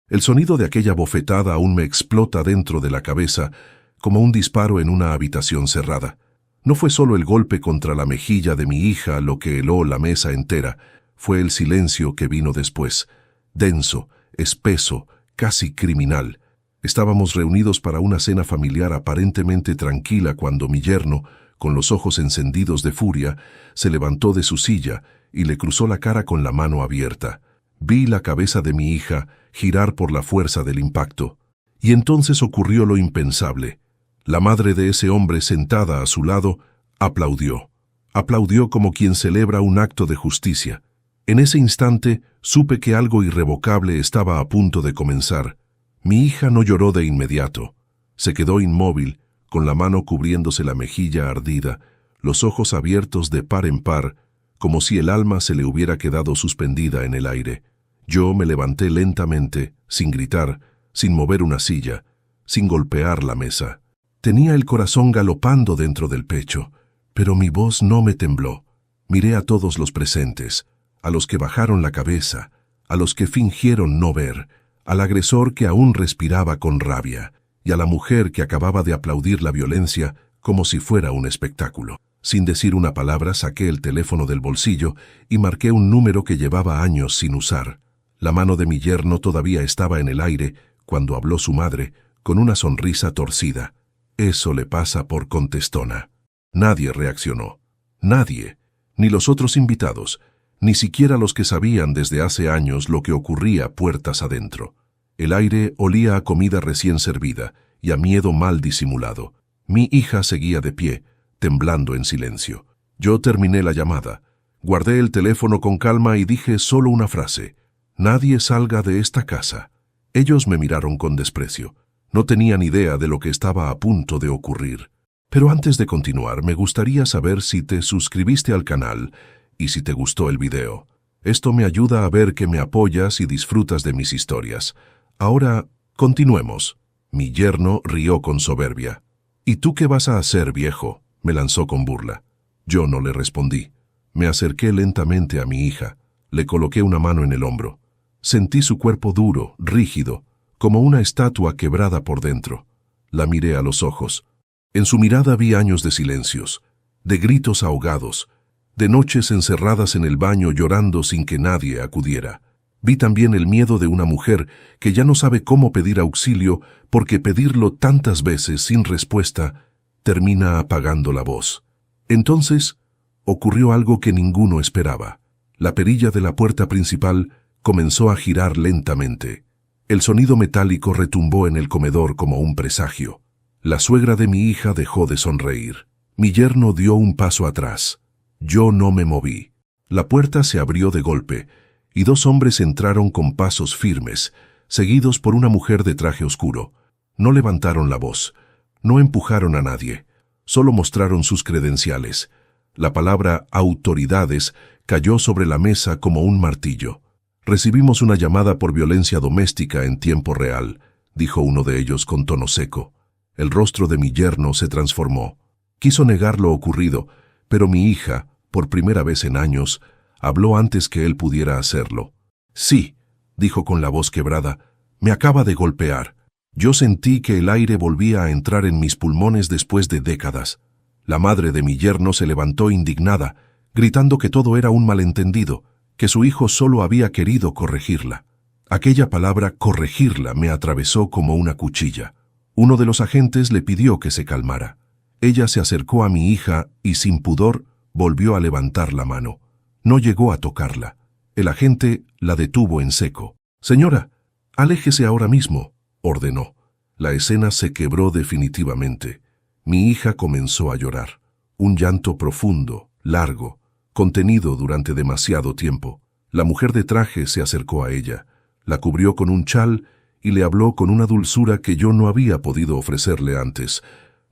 El sonido de aquella bofetada aún me explota dentro de la cabeza como un disparo en una habitación cerrada. No fue solo el golpe contra la mejilla de mi hija lo que heló la mesa entera, fue el silencio que vino después, denso, espeso, casi criminal. Estábamos reunidos para una cena familiar aparentemente tranquila cuando mi yerno, con los ojos encendidos de furia, se levantó de su silla y le cruzó la cara con la mano abierta. Vi la cabeza de mi hija girar por la fuerza del impacto. Y entonces ocurrió lo impensable. La madre de ese hombre sentada a su lado aplaudió. Aplaudió como quien celebra un acto de justicia. En ese instante supe que algo irrevocable estaba a punto de comenzar. Mi hija no lloró de inmediato. Se quedó inmóvil, con la mano cubriéndose la mejilla ardida, los ojos abiertos de par en par, como si el alma se le hubiera quedado suspendida en el aire. Yo me levanté lentamente, sin gritar, sin mover una silla, sin golpear la mesa. Tenía el corazón galopando dentro del pecho, pero mi voz no me tembló. Miré a todos los presentes, a los que bajaron la cabeza, a los que fingieron no ver, al agresor que aún respiraba con rabia, y a la mujer que acababa de aplaudir la violencia como si fuera un espectáculo. Sin decir una palabra, saqué el teléfono del bolsillo y marqué un número que llevaba años sin usar. La mano de mi yerno todavía estaba en el aire cuando habló su madre, con una sonrisa torcida. Eso le pasa por contestona. Nadie reaccionó. Nadie, ni los otros invitados, ni siquiera los que sabían desde hace años lo que ocurría puertas adentro. El aire olía a comida recién servida y a miedo mal disimulado. Mi hija seguía de pie, temblando en silencio. Yo terminé la llamada. Guardé el teléfono con calma y dije solo una frase. Nadie salga de esta casa. Ellos me miraron con desprecio. No tenían idea de lo que estaba a punto de ocurrir. Pero antes de continuar, me gustaría saber si te suscribiste al canal y si te gustó el video. Esto me ayuda a ver que me apoyas y disfrutas de mis historias. Ahora, continuemos. Mi yerno rió con soberbia. ¿Y tú qué vas a hacer, viejo?, me lanzó con burla. Yo no le respondí. Me acerqué lentamente a mi hija. Le coloqué una mano en el hombro. Sentí su cuerpo duro, rígido, como una estatua quebrada por dentro. La miré a los ojos. En su mirada vi años de silencios, de gritos ahogados, de noches encerradas en el baño llorando sin que nadie acudiera. Vi también el miedo de una mujer que ya no sabe cómo pedir auxilio porque pedirlo tantas veces sin respuesta termina apagando la voz. Entonces ocurrió algo que ninguno esperaba. La perilla de la puerta principal comenzó a girar lentamente. El sonido metálico retumbó en el comedor como un presagio. La suegra de mi hija dejó de sonreír. Mi yerno dio un paso atrás. Yo no me moví. La puerta se abrió de golpe y dos hombres entraron con pasos firmes, seguidos por una mujer de traje oscuro. No levantaron la voz, no empujaron a nadie, solo mostraron sus credenciales. La palabra autoridades cayó sobre la mesa como un martillo. Recibimos una llamada por violencia doméstica en tiempo real, dijo uno de ellos con tono seco. El rostro de mi yerno se transformó. Quiso negar lo ocurrido, pero mi hija, por primera vez en años, habló antes que él pudiera hacerlo. Sí, dijo con la voz quebrada, me acaba de golpear. Yo sentí que el aire volvía a entrar en mis pulmones después de décadas. La madre de mi yerno se levantó indignada, gritando que todo era un malentendido, que su hijo solo había querido corregirla. Aquella palabra corregirla me atravesó como una cuchilla. Uno de los agentes le pidió que se calmara. Ella se acercó a mi hija y sin pudor volvió a levantar la mano. No llegó a tocarla. El agente la detuvo en seco. Señora, aléjese ahora mismo, ordenó. La escena se quebró definitivamente. Mi hija comenzó a llorar. Un llanto profundo, largo, contenido durante demasiado tiempo. La mujer de traje se acercó a ella, la cubrió con un chal y le habló con una dulzura que yo no había podido ofrecerle antes,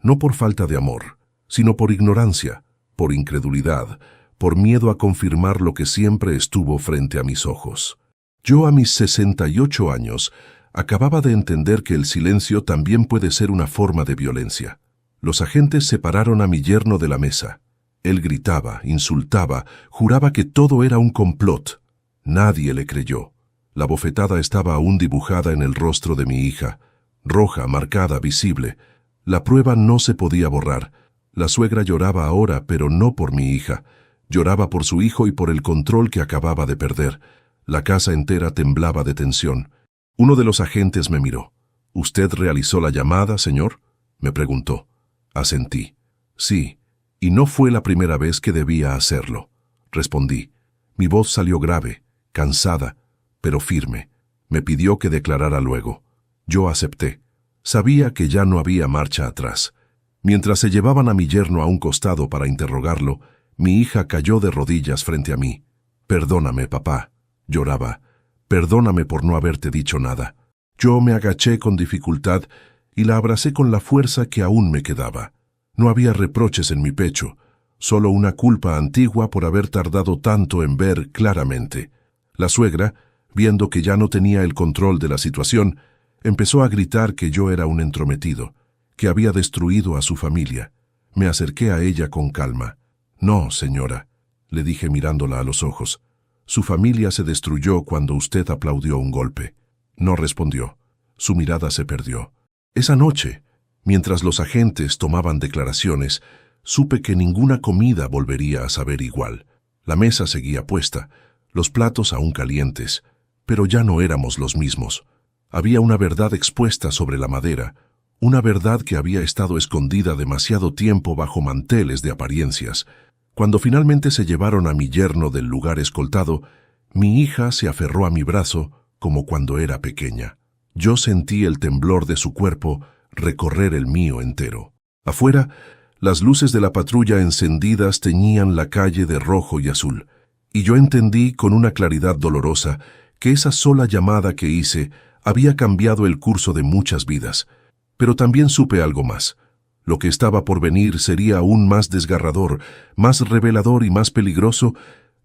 no por falta de amor, sino por ignorancia, por incredulidad, por miedo a confirmar lo que siempre estuvo frente a mis ojos. Yo a mis 68 años acababa de entender que el silencio también puede ser una forma de violencia. Los agentes separaron a mi yerno de la mesa. Él gritaba, insultaba, juraba que todo era un complot. Nadie le creyó. La bofetada estaba aún dibujada en el rostro de mi hija, roja, marcada, visible. La prueba no se podía borrar. La suegra lloraba ahora, pero no por mi hija. Lloraba por su hijo y por el control que acababa de perder. La casa entera temblaba de tensión. Uno de los agentes me miró. «¿Usted realizó la llamada, señor?», me preguntó. Asentí. «Sí, y no fue la primera vez que debía hacerlo», respondí. Mi voz salió grave, cansada, pero firme. Me pidió que declarara luego. Yo acepté. Sabía que ya no había marcha atrás. Mientras se llevaban a mi yerno a un costado para interrogarlo, mi hija cayó de rodillas frente a mí. «Perdóname, papá», lloraba. «Perdóname por no haberte dicho nada». Yo me agaché con dificultad y la abracé con la fuerza que aún me quedaba. No había reproches en mi pecho, solo una culpa antigua por haber tardado tanto en ver claramente. La suegra, viendo que ya no tenía el control de la situación, empezó a gritar que yo era un entrometido, que había destruido a su familia. Me acerqué a ella con calma. «No, señora», le dije mirándola a los ojos. «Su familia se destruyó cuando usted aplaudió un golpe». No respondió. Su mirada se perdió. Esa noche, mientras los agentes tomaban declaraciones, supe que ninguna comida volvería a saber igual. La mesa seguía puesta, los platos aún calientes, pero ya no éramos los mismos. Había una verdad expuesta sobre la madera, una verdad que había estado escondida demasiado tiempo bajo manteles de apariencias. Cuando finalmente se llevaron a mi yerno del lugar escoltado, mi hija se aferró a mi brazo como cuando era pequeña. Yo sentí el temblor de su cuerpo recorrer el mío entero. Afuera, las luces de la patrulla encendidas teñían la calle de rojo y azul, y yo entendí con una claridad dolorosa que esa sola llamada que hice había cambiado el curso de muchas vidas. Pero también supe algo más. Lo que estaba por venir sería aún más desgarrador, más revelador y más peligroso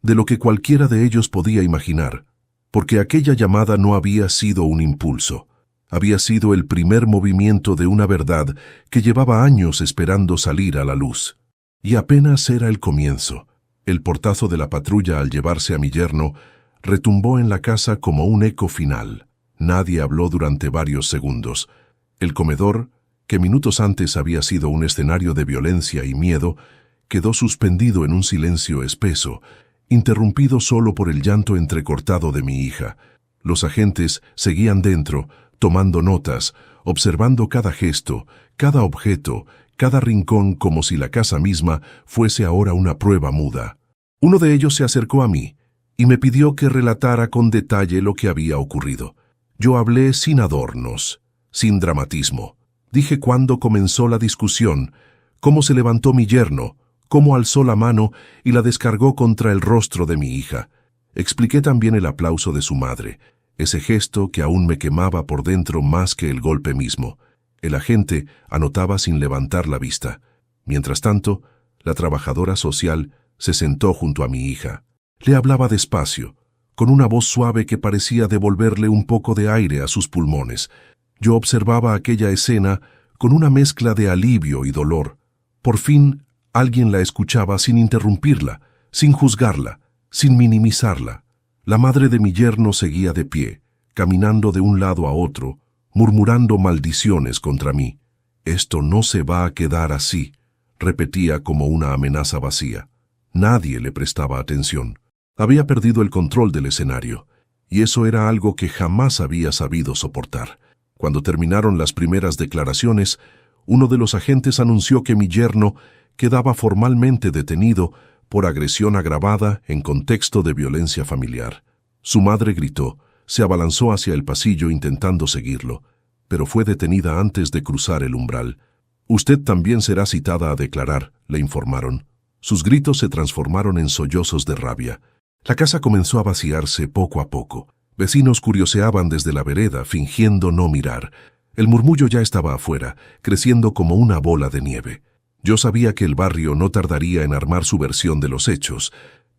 de lo que cualquiera de ellos podía imaginar. Porque aquella llamada no había sido un impulso. Había sido el primer movimiento de una verdad que llevaba años esperando salir a la luz. Y apenas era el comienzo. El portazo de la patrulla al llevarse a mi yerno retumbó en la casa como un eco final. Nadie habló durante varios segundos. El comedor, que minutos antes había sido un escenario de violencia y miedo, quedó suspendido en un silencio espeso, interrumpido solo por el llanto entrecortado de mi hija. Los agentes seguían dentro, tomando notas, observando cada gesto, cada objeto, cada rincón como si la casa misma fuese ahora una prueba muda. Uno de ellos se acercó a mí y me pidió que relatara con detalle lo que había ocurrido. Yo hablé sin adornos, sin dramatismo. Dije cuándo comenzó la discusión, cómo se levantó mi yerno, cómo alzó la mano y la descargó contra el rostro de mi hija. Expliqué también el aplauso de su madre, ese gesto que aún me quemaba por dentro más que el golpe mismo. El agente anotaba sin levantar la vista. Mientras tanto, la trabajadora social se sentó junto a mi hija. Le hablaba despacio, con una voz suave que parecía devolverle un poco de aire a sus pulmones. Yo observaba aquella escena con una mezcla de alivio y dolor. Por fin, alguien la escuchaba sin interrumpirla, sin juzgarla, sin minimizarla. La madre de mi yerno seguía de pie, caminando de un lado a otro, murmurando maldiciones contra mí. «Esto no se va a quedar así», repetía como una amenaza vacía. Nadie le prestaba atención. Había perdido el control del escenario, y eso era algo que jamás había sabido soportar. Cuando terminaron las primeras declaraciones, uno de los agentes anunció que mi yerno quedaba formalmente detenido por agresión agravada en contexto de violencia familiar. Su madre gritó, se abalanzó hacia el pasillo intentando seguirlo, pero fue detenida antes de cruzar el umbral. «Usted también será citada a declarar», le informaron. Sus gritos se transformaron en sollozos de rabia. La casa comenzó a vaciarse poco a poco. Vecinos curioseaban desde la vereda, fingiendo no mirar. El murmullo ya estaba afuera, creciendo como una bola de nieve. Yo sabía que el barrio no tardaría en armar su versión de los hechos,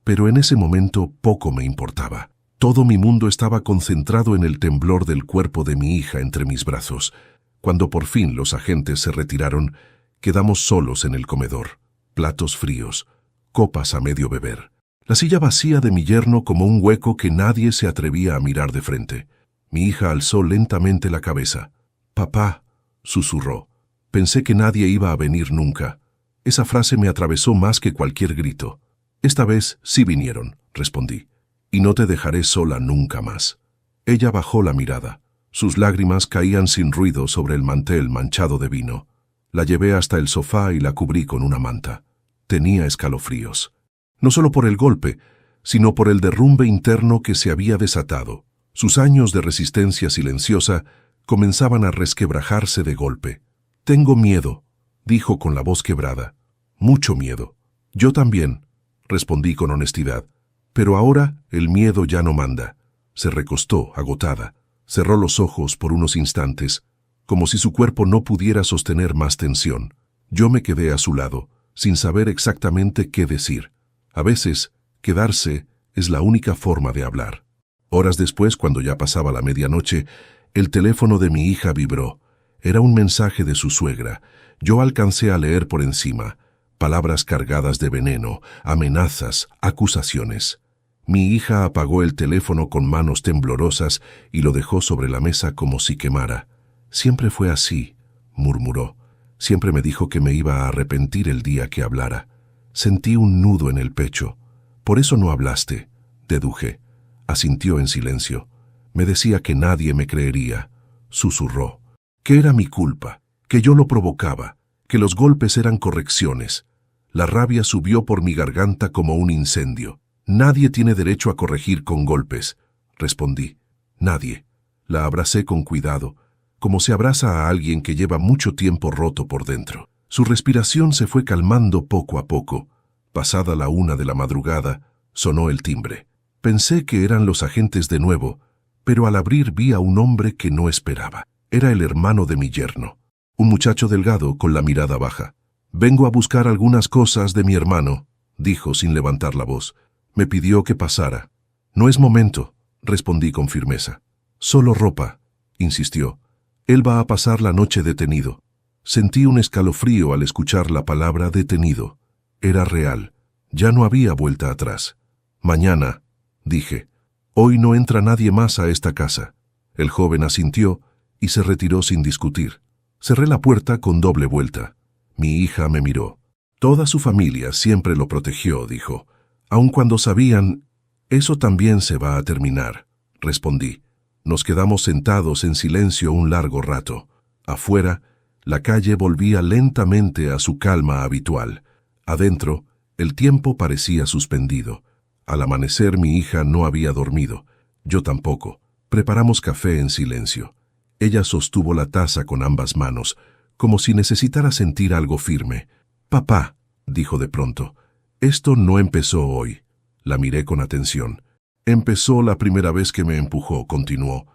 pero en ese momento poco me importaba. Todo mi mundo estaba concentrado en el temblor del cuerpo de mi hija entre mis brazos. Cuando por fin los agentes se retiraron, quedamos solos en el comedor. Platos fríos, copas a medio beber. La silla vacía de mi yerno como un hueco que nadie se atrevía a mirar de frente. Mi hija alzó lentamente la cabeza. «Papá», susurró. Pensé que nadie iba a venir nunca. Esa frase me atravesó más que cualquier grito. «Esta vez sí vinieron», respondí. «Y no te dejaré sola nunca más». Ella bajó la mirada. Sus lágrimas caían sin ruido sobre el mantel manchado de vino. La llevé hasta el sofá y la cubrí con una manta. Tenía escalofríos. No solo por el golpe, sino por el derrumbe interno que se había desatado. Sus años de resistencia silenciosa comenzaban a resquebrajarse de golpe. «Tengo miedo», dijo con la voz quebrada. «Mucho miedo». «Yo también», respondí con honestidad. «Pero ahora el miedo ya no manda». Se recostó, agotada. Cerró los ojos por unos instantes, como si su cuerpo no pudiera sostener más tensión. Yo me quedé a su lado, sin saber exactamente qué decir. A veces, quedarse es la única forma de hablar. Horas después, cuando ya pasaba la medianoche, el teléfono de mi hija vibró. Era un mensaje de su suegra. Yo alcancé a leer por encima. Palabras cargadas de veneno, amenazas, acusaciones. Mi hija apagó el teléfono con manos temblorosas y lo dejó sobre la mesa como si quemara. «Siempre fue así», murmuró. «Siempre me dijo que me iba a arrepentir el día que hablara». Sentí un nudo en el pecho. «Por eso no hablaste», deduje. Asintió en silencio. Me decía que nadie me creería. Susurró. Que era mi culpa, que yo lo provocaba, que los golpes eran correcciones. La rabia subió por mi garganta como un incendio. «Nadie tiene derecho a corregir con golpes», respondí. «Nadie». La abracé con cuidado, como se abraza a alguien que lleva mucho tiempo roto por dentro. Su respiración se fue calmando poco a poco. Pasada la 1 de la madrugada, sonó el timbre. Pensé que eran los agentes de nuevo, pero al abrir vi a un hombre que no esperaba. Era el hermano de mi yerno, un muchacho delgado con la mirada baja. «Vengo a buscar algunas cosas de mi hermano», dijo sin levantar la voz. Me pidió que pasara. «No es momento», respondí con firmeza. «Solo ropa», insistió. «Él va a pasar la noche detenido». Sentí un escalofrío al escuchar la palabra detenido. Era real. Ya no había vuelta atrás. «Mañana», dije. «Hoy no entra nadie más a esta casa». El joven asintió y se retiró sin discutir. Cerré la puerta con doble vuelta. Mi hija me miró. «Toda su familia siempre lo protegió», dijo. «Aun cuando sabían, eso también se va a terminar», respondí. Nos quedamos sentados en silencio un largo rato. Afuera, la calle volvía lentamente a su calma habitual. Adentro, el tiempo parecía suspendido. Al amanecer mi hija no había dormido. Yo tampoco. Preparamos café en silencio. Ella sostuvo la taza con ambas manos, como si necesitara sentir algo firme. «Papá», dijo de pronto. «Esto no empezó hoy». La miré con atención. «Empezó la primera vez que me empujó», continuó.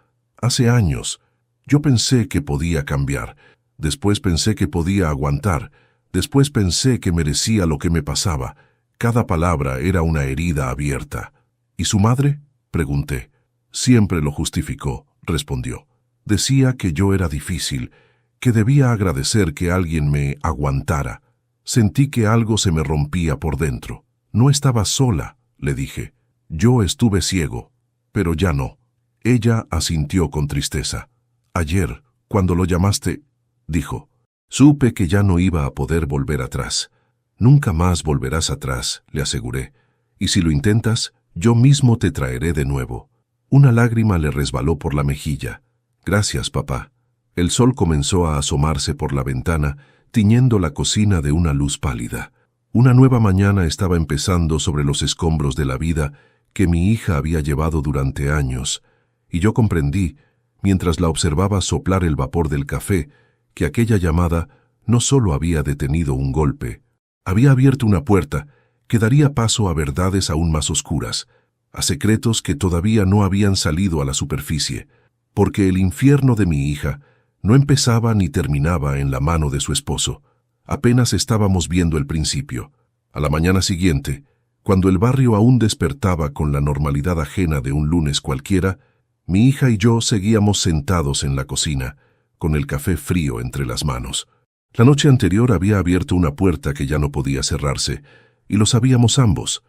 «Hace años. Yo pensé que podía cambiar. Después pensé que podía aguantar. Después pensé que merecía lo que me pasaba. Cada palabra era una herida abierta». «¿Y su madre?», pregunté. «Siempre lo justificó», respondió. «Decía que yo era difícil, que debía agradecer que alguien me aguantara». Sentí que algo se me rompía por dentro. «No estaba sola», le dije. «Yo estuve ciego, pero ya no». Ella asintió con tristeza. «Ayer, cuando lo llamaste», dijo. Supe que ya no iba a poder volver atrás. «Nunca más volverás atrás», le aseguré. «Y si lo intentas, yo mismo te traeré de nuevo». Una lágrima le resbaló por la mejilla. «Gracias, papá». El sol comenzó a asomarse por la ventana, tiñendo la cocina de una luz pálida. Una nueva mañana estaba empezando sobre los escombros de la vida que mi hija había llevado durante años, y yo comprendí, mientras la observaba soplar el vapor del café, que aquella llamada no solo había detenido un golpe, había abierto una puerta que daría paso a verdades aún más oscuras, a secretos que todavía no habían salido a la superficie, porque el infierno de mi hija no empezaba ni terminaba en la mano de su esposo. Apenas estábamos viendo el principio. A la mañana siguiente, cuando el barrio aún despertaba con la normalidad ajena de un lunes cualquiera, mi hija y yo seguíamos sentados en la cocina, con el café frío entre las manos. La noche anterior había abierto una puerta que ya no podía cerrarse, y lo sabíamos ambos.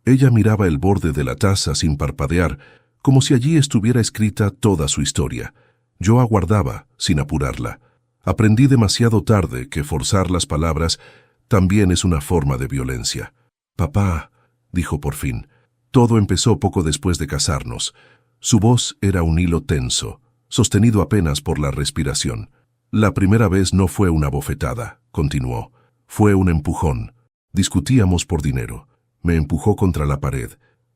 Ella miraba el borde de la taza sin parpadear, como si allí estuviera escrita toda su historia. Yo aguardaba, sin apurarla. Aprendí demasiado tarde que forzar las palabras también es una forma de violencia. «Papá», dijo por fin. Todo empezó poco después de casarnos. Su voz era un hilo tenso, sostenido apenas por la respiración. «La primera vez no fue una bofetada», continuó. «Fue un empujón. Discutíamos por dinero. Me empujó contra la pared.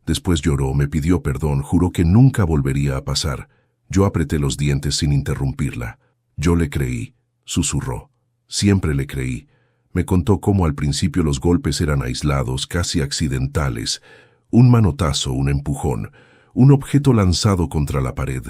Después lloró, me pidió perdón, juró que nunca volvería a pasar. Yo apreté los dientes sin interrumpirla. Yo le creí», susurró. «Siempre le creí». Me contó cómo al principio los golpes eran aislados, casi accidentales. Un manotazo, un empujón, un objeto lanzado contra la pared.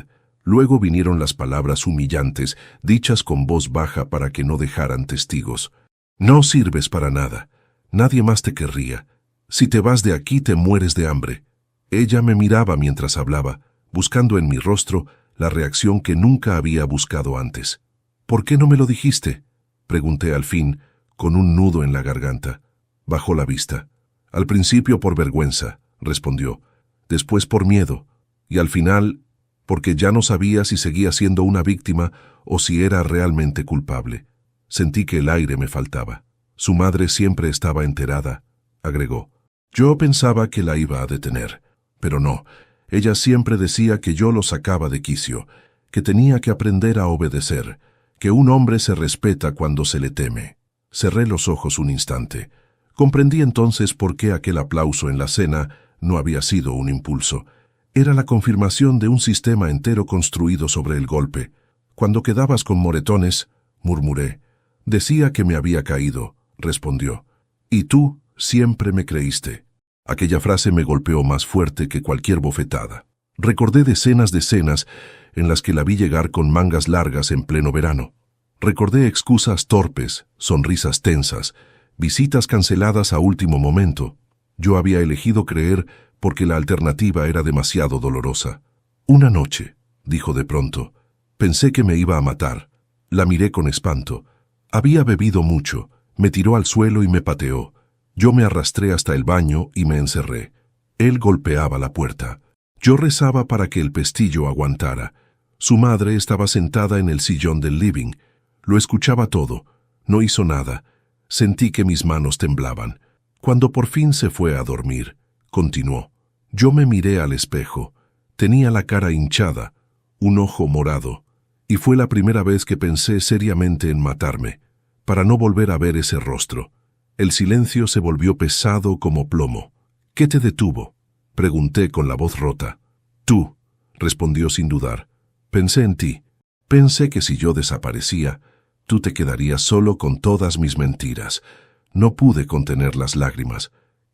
Luego vinieron las palabras humillantes, dichas con voz baja para que no dejaran testigos. «No sirves para nada. Nadie más te querría. Si te vas de aquí te mueres de hambre». Ella me miraba mientras hablaba, buscando en mi rostro la reacción que nunca había buscado antes. «¿Por qué no me lo dijiste?», pregunté al fin, con un nudo en la garganta. Bajó la vista. «Al principio por vergüenza», respondió. «Después por miedo. Y al final, porque ya no sabía si seguía siendo una víctima o si era realmente culpable. Sentí que el aire me faltaba. Su madre siempre estaba enterada», agregó. «Yo pensaba que la iba a detener, pero no. Ella siempre decía que yo lo sacaba de quicio, que tenía que aprender a obedecer, que un hombre se respeta cuando se le teme». Cerré los ojos un instante. Comprendí entonces por qué aquel aplauso en la cena no había sido un impulso. Era la confirmación de un sistema entero construido sobre el golpe. «Cuando quedabas con moretones», murmuré. «Decía que me había caído», respondió. «Y tú siempre me creíste». Aquella frase me golpeó más fuerte que cualquier bofetada. Recordé decenas de escenas en las que la vi llegar con mangas largas en pleno verano. Recordé excusas torpes, sonrisas tensas, visitas canceladas a último momento. Yo había elegido creer porque la alternativa era demasiado dolorosa. «Una noche», dijo de pronto, «pensé que me iba a matar». La miré con espanto. Había bebido mucho, me tiró al suelo y me pateó. Yo me arrastré hasta el baño y me encerré. Él golpeaba la puerta. Yo rezaba para que el pestillo aguantara. Su madre estaba sentada en el sillón del living. Lo escuchaba todo. No hizo nada. Sentí que mis manos temblaban. Cuando por fin se fue a dormir, continuó. Yo me miré al espejo. Tenía la cara hinchada, un ojo morado, y fue la primera vez que pensé seriamente en matarme, para no volver a ver ese rostro. El silencio se volvió pesado como plomo. «¿Qué te detuvo?», pregunté con la voz rota. «Tú», respondió sin dudar. «Pensé en ti. Pensé que si yo desaparecía, tú te quedarías solo con todas mis mentiras». No pude contener las lágrimas.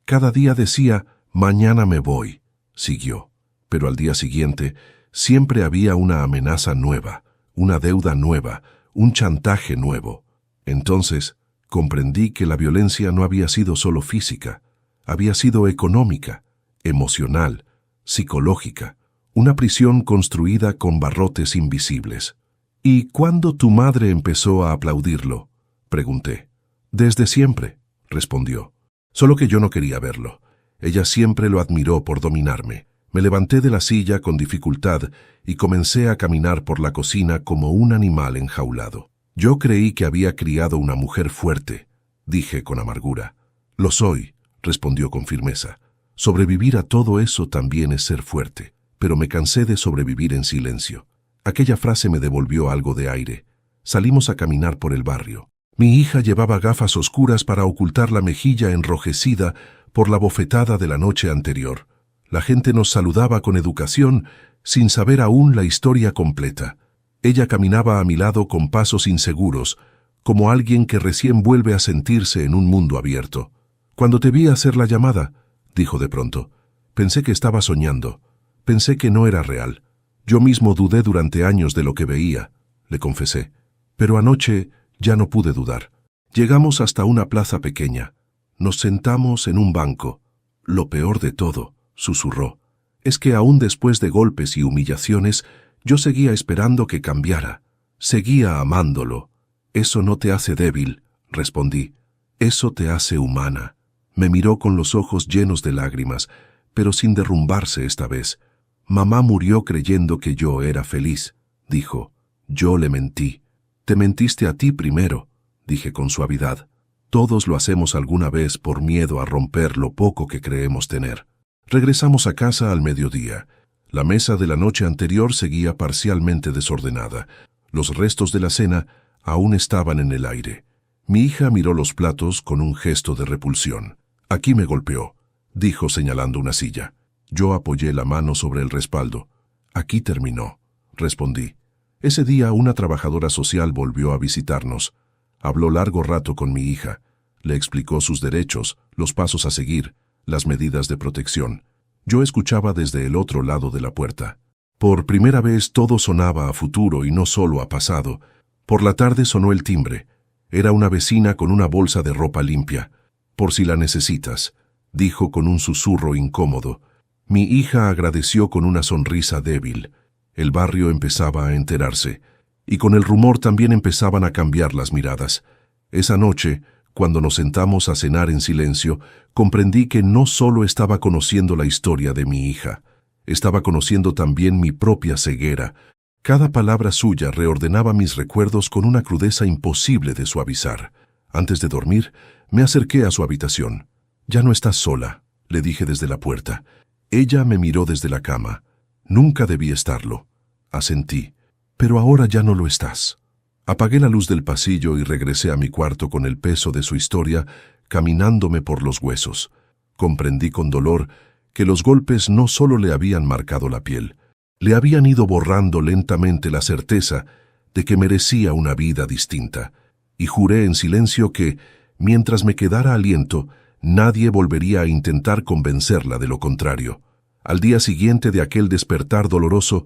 Cada día decía, «Mañana me voy», siguió. Pero al día siguiente siempre había una amenaza nueva, una deuda nueva, un chantaje nuevo. Entonces comprendí que la violencia no había sido solo física, había sido económica, emocional, psicológica, una prisión construida con barrotes invisibles. «¿Y cuándo tu madre empezó a aplaudirlo?», pregunté. «Desde siempre», respondió. Solo que yo no quería verlo. Ella siempre lo admiró por dominarme. Me levanté de la silla con dificultad y comencé a caminar por la cocina como un animal enjaulado. «Yo creí que había criado una mujer fuerte», dije con amargura. «Lo soy», respondió con firmeza. «Sobrevivir a todo eso también es ser fuerte, pero me cansé de sobrevivir en silencio». Aquella frase me devolvió algo de aire. Salimos a caminar por el barrio. Mi hija llevaba gafas oscuras para ocultar la mejilla enrojecida por la bofetada de la noche anterior. La gente nos saludaba con educación, sin saber aún la historia completa. Ella caminaba a mi lado con pasos inseguros, como alguien que recién vuelve a sentirse en un mundo abierto. «Cuando te vi hacer la llamada», dijo de pronto, «pensé que estaba soñando. Pensé que no era real. Yo mismo dudé durante años de lo que veía», le confesé. «Pero anoche ya no pude dudar. Llegamos hasta una plaza pequeña. Nos sentamos en un banco. Lo peor de todo», susurró, «es que aún después de golpes y humillaciones, yo seguía esperando que cambiara. Seguía amándolo». «Eso no te hace débil», respondí. «Eso te hace humana». Me miró con los ojos llenos de lágrimas, pero sin derrumbarse esta vez. Mamá murió creyendo que yo era feliz, dijo. Yo le mentí. Te mentiste a ti primero, dije con suavidad. Todos lo hacemos alguna vez por miedo a romper lo poco que creemos tener. Regresamos a casa al mediodía. La mesa de la noche anterior seguía parcialmente desordenada. Los restos de la cena aún estaban en el aire. Mi hija miró los platos con un gesto de repulsión. Aquí me golpeó, dijo señalando una silla. Yo apoyé la mano sobre el respaldo. Aquí terminó, respondí. Ese día una trabajadora social volvió a visitarnos. Habló largo rato con mi hija. Le explicó sus derechos, los pasos a seguir, las medidas de protección. Yo escuchaba desde el otro lado de la puerta. Por primera vez todo sonaba a futuro y no solo a pasado. Por la tarde sonó el timbre. Era una vecina con una bolsa de ropa limpia. Por si la necesitas, dijo con un susurro incómodo. Mi hija agradeció con una sonrisa débil. El barrio empezaba a enterarse, y con el rumor también empezaban a cambiar las miradas. Esa noche, cuando nos sentamos a cenar en silencio, comprendí que no solo estaba conociendo la historia de mi hija, estaba conociendo también mi propia ceguera. Cada palabra suya reordenaba mis recuerdos con una crudeza imposible de suavizar. Antes de dormir, me acerqué a su habitación. «Ya no estás sola», le dije desde la puerta. Ella me miró desde la cama. «Nunca debí estarlo», asentí. «Pero ahora ya no lo estás». Apagué la luz del pasillo y regresé a mi cuarto con el peso de su historia caminándome por los huesos. Comprendí con dolor que los golpes no solo le habían marcado la piel, le habían ido borrando lentamente la certeza de que merecía una vida distinta, y juré en silencio que, mientras me quedara aliento, nadie volvería a intentar convencerla de lo contrario. Al día siguiente de aquel despertar doloroso,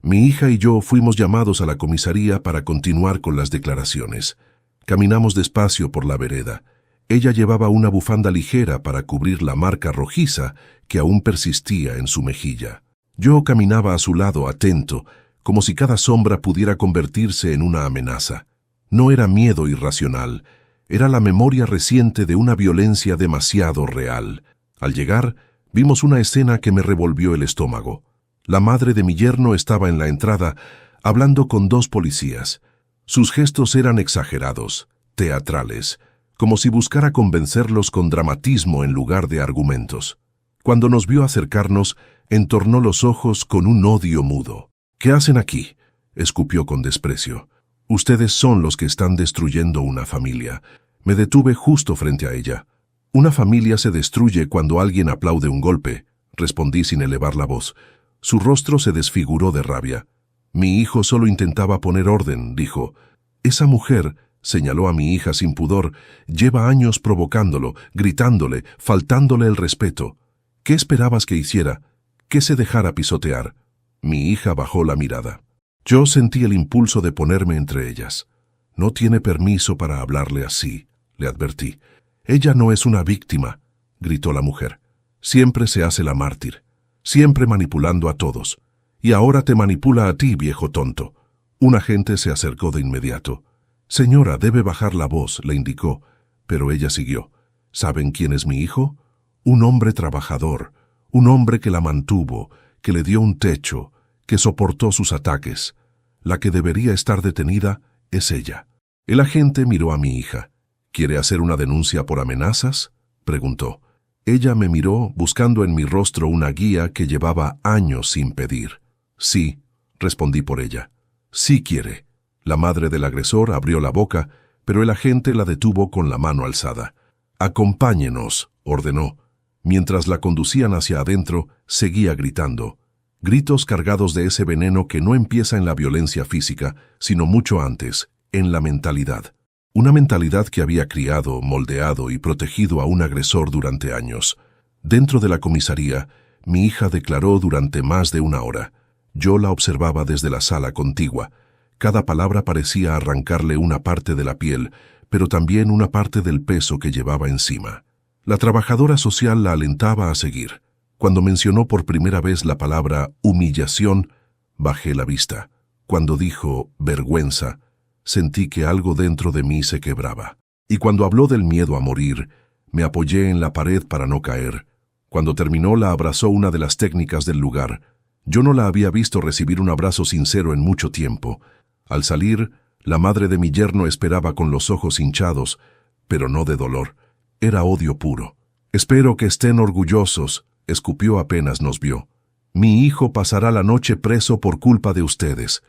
mi hija y yo fuimos llamados a la comisaría para continuar con las declaraciones. Caminamos despacio por la vereda. Ella llevaba una bufanda ligera para cubrir la marca rojiza que aún persistía en su mejilla. Yo caminaba a su lado atento, como si cada sombra pudiera convertirse en una amenaza. No era miedo irracional, era la memoria reciente de una violencia demasiado real. Al llegar, vimos una escena que me revolvió el estómago. La madre de mi yerno estaba en la entrada, hablando con dos policías. Sus gestos eran exagerados, teatrales, como si buscara convencerlos con dramatismo en lugar de argumentos. Cuando nos vio acercarnos, entornó los ojos con un odio mudo. «¿Qué hacen aquí?», escupió con desprecio. «Ustedes son los que están destruyendo una familia». Me detuve justo frente a ella. «Una familia se destruye cuando alguien aplaude un golpe», respondí sin elevar la voz. Su rostro se desfiguró de rabia. «Mi hijo solo intentaba poner orden», dijo. «Esa mujer», señaló a mi hija sin pudor, «lleva años provocándolo, gritándole, faltándole el respeto. ¿Qué esperabas que hiciera? ¿Que se dejara pisotear?» Mi hija bajó la mirada. Yo sentí el impulso de ponerme entre ellas. «No tiene permiso para hablarle así», le advertí. «Ella no es una víctima», gritó la mujer. «Siempre se hace la mártir, siempre manipulando a todos. Y ahora te manipula a ti, viejo tonto». Un agente se acercó de inmediato. «Señora, debe bajar la voz», le indicó, pero ella siguió. «¿Saben quién es mi hijo? Un hombre trabajador, un hombre que la mantuvo, que le dio un techo, que soportó sus ataques. La que debería estar detenida es ella». El agente miró a mi hija. «¿Quiere hacer una denuncia por amenazas?», preguntó. Ella me miró buscando en mi rostro una guía que llevaba años sin pedir. «Sí», respondí por ella. «Sí quiere». La madre del agresor abrió la boca, pero el agente la detuvo con la mano alzada. «Acompáñenos», ordenó. Mientras la conducían hacia adentro, seguía gritando. Gritos cargados de ese veneno que no empieza en la violencia física, sino mucho antes, en la mentalidad. Una mentalidad que había criado, moldeado y protegido a un agresor durante años. Dentro de la comisaría, mi hija declaró durante más de una hora. Yo la observaba desde la sala contigua. Cada palabra parecía arrancarle una parte de la piel, pero también una parte del peso que llevaba encima. La trabajadora social la alentaba a seguir. Cuando mencionó por primera vez la palabra humillación, bajé la vista. Cuando dijo vergüenza, sentí que algo dentro de mí se quebraba. Y cuando habló del miedo a morir, Me apoyé en la pared para no caer. Cuando terminó, la abrazó una de las técnicas del lugar. Yo no la había visto recibir un abrazo sincero en mucho tiempo. Al salir, la madre de mi yerno esperaba con los ojos hinchados, pero no de dolor. Era odio puro. «Espero que estén orgullosos», escupió apenas nos vio. «Mi hijo pasará la noche preso por culpa de ustedes».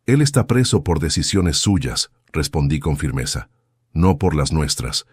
«Él está preso por decisiones suyas», respondí con firmeza. «No por las nuestras».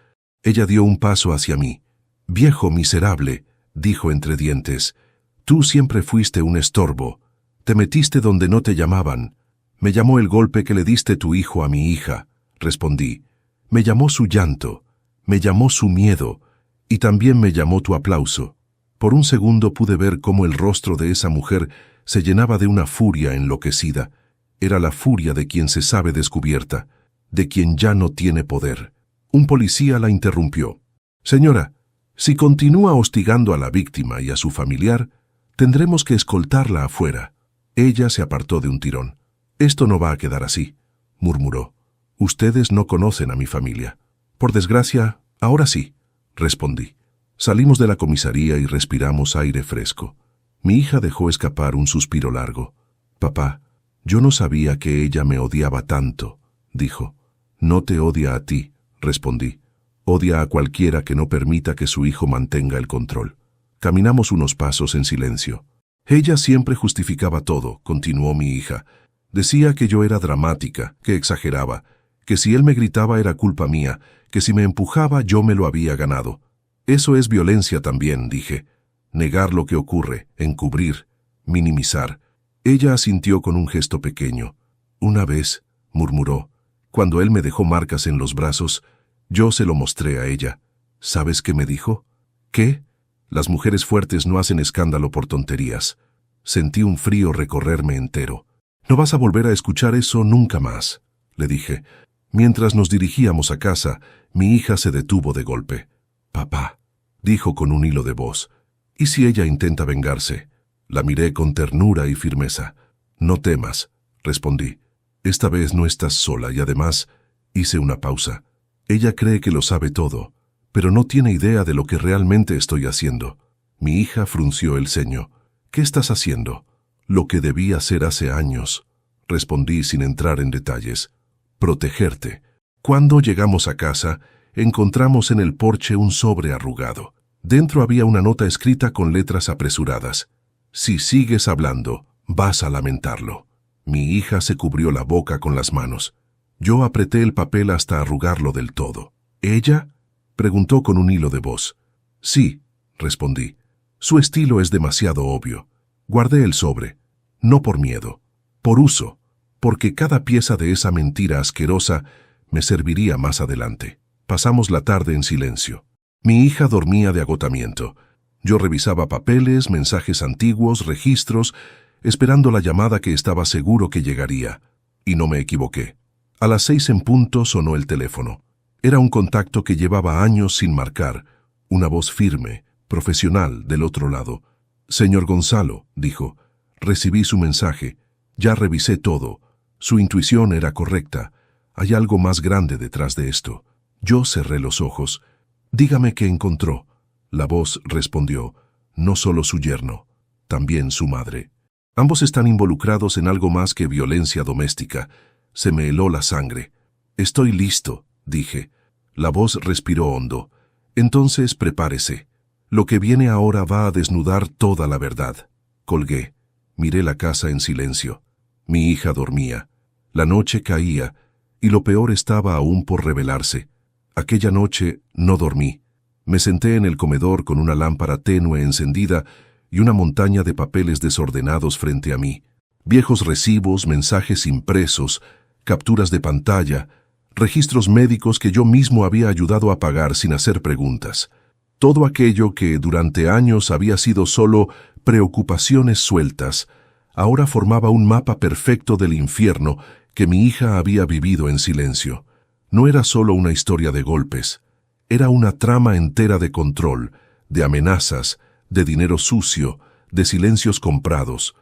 Ella dio un paso hacia mí. «Viejo miserable», dijo entre dientes, «tú siempre fuiste un estorbo. Te metiste donde no te llamaban». «Me llamó el golpe que le diste tu hijo a mi hija», respondí. «Me llamó su llanto, me llamó su miedo, y también me llamó tu aplauso». Por un segundo pude ver cómo el rostro de esa mujer se llenaba de una furia enloquecida. Era la furia de quien se sabe descubierta, de quien ya no tiene poder. Un policía la interrumpió. «Señora, si continúa hostigando a la víctima y a su familiar, tendremos que escoltarla afuera». Ella se apartó de un tirón. «Esto no va a quedar así», murmuró. «Ustedes no conocen a mi familia». «Por desgracia, ahora sí», respondí. Salimos de la comisaría y respiramos aire fresco. Mi hija dejó escapar un suspiro largo. «Papá, yo no sabía que ella me odiaba tanto», dijo. «No te odia a ti», respondí. «Odia a cualquiera que no permita que su hijo mantenga el control». Caminamos unos pasos en silencio. «Ella siempre justificaba todo», continuó mi hija. «Decía que yo era dramática, que exageraba, que si él me gritaba era culpa mía, que si me empujaba yo me lo había ganado». «Eso es violencia también», dije. «Negar lo que ocurre, encubrir, minimizar». Ella asintió con un gesto pequeño. «Una vez», murmuró, «cuando él me dejó marcas en los brazos, yo se lo mostré a ella. ¿Sabes qué me dijo?» «¿Qué?» «Las mujeres fuertes no hacen escándalo por tonterías». Sentí un frío recorrerme entero. «No vas a volver a escuchar eso nunca más», le dije. Mientras nos dirigíamos a casa, mi hija se detuvo de golpe. «Papá», dijo con un hilo de voz, «¿y si ella intenta vengarse?» La miré con ternura y firmeza. «No temas», respondí. «Esta vez no estás sola y además…» Hice una pausa. «Ella cree que lo sabe todo, pero no tiene idea de lo que realmente estoy haciendo». Mi hija frunció el ceño. «¿Qué estás haciendo?» «Lo que debí hacer hace años», respondí sin entrar en detalles. «Protegerte». Cuando llegamos a casa, encontramos en el porche un sobre arrugado. Dentro había una nota escrita con letras apresuradas. «Si sigues hablando, vas a lamentarlo». Mi hija se cubrió la boca con las manos. Yo apreté el papel hasta arrugarlo del todo. «¿Ella?», preguntó con un hilo de voz. «Sí», respondí. «Su estilo es demasiado obvio». Guardé el sobre, no por miedo, por uso, porque cada pieza de esa mentira asquerosa me serviría más adelante. Pasamos la tarde en silencio. Mi hija dormía de agotamiento. Yo revisaba papeles, mensajes antiguos, registros, esperando la llamada que estaba seguro que llegaría. Y no me equivoqué. A las 6 en punto sonó el teléfono. Era un contacto que llevaba años sin marcar, una voz firme, profesional del otro lado. «Señor Gonzalo», dijo, «recibí su mensaje. Ya revisé todo. Su intuición era correcta. Hay algo más grande detrás de esto». Yo cerré los ojos. «Dígame qué encontró». La voz respondió, «No solo su yerno, también su madre. Ambos están involucrados en algo más que violencia doméstica». Se me heló la sangre. «Estoy listo», dije. La voz respiró hondo. «Entonces prepárese. Lo que viene ahora va a desnudar toda la verdad». Colgué. Miré la casa en silencio. Mi hija dormía. La noche caía, y lo peor estaba aún por revelarse. Aquella noche no dormí. Me senté en el comedor con una lámpara tenue encendida y una montaña de papeles desordenados frente a mí. Viejos recibos, mensajes impresos, capturas de pantalla, registros médicos que yo mismo había ayudado a pagar sin hacer preguntas. Todo aquello que durante años había sido solo preocupaciones sueltas, ahora formaba un mapa perfecto del infierno que mi hija había vivido en silencio. No era solo una historia de golpes, era una trama entera de control, de amenazas, de dinero sucio, de silencios comprados.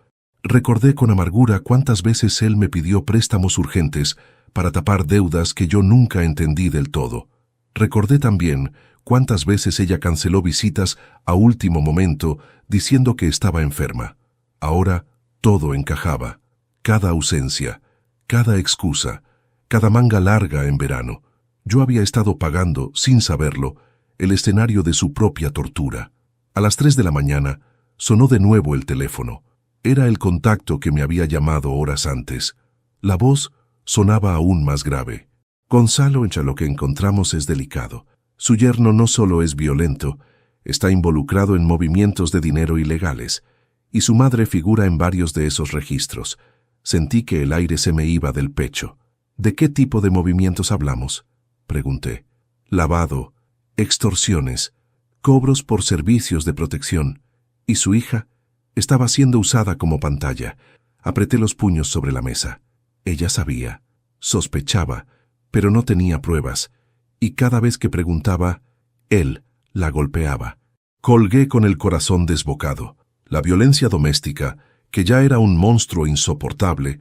Recordé con amargura cuántas veces él me pidió préstamos urgentes para tapar deudas que yo nunca entendí del todo. Recordé también cuántas veces ella canceló visitas a último momento diciendo que estaba enferma. Ahora todo encajaba. Cada ausencia, cada excusa, cada manga larga en verano. Yo había estado pagando, sin saberlo, el escenario de su propia tortura. A las 3 de la mañana sonó de nuevo el teléfono. Era el contacto que me había llamado horas antes. La voz sonaba aún más grave. Gonzalo, entre lo que encontramos es delicado. Su yerno no solo es violento, está involucrado en movimientos de dinero ilegales, y su madre figura en varios de esos registros. Sentí que el aire se me iba del pecho. ¿De qué tipo de movimientos hablamos?, pregunté. Lavado, extorsiones, cobros por servicios de protección. ¿Y su hija? Estaba siendo usada como pantalla. Apreté los puños sobre la mesa. Ella sabía, sospechaba, pero no tenía pruebas, y cada vez que preguntaba, él la golpeaba. Colgué con el corazón desbocado. La violencia doméstica, que ya era un monstruo insoportable,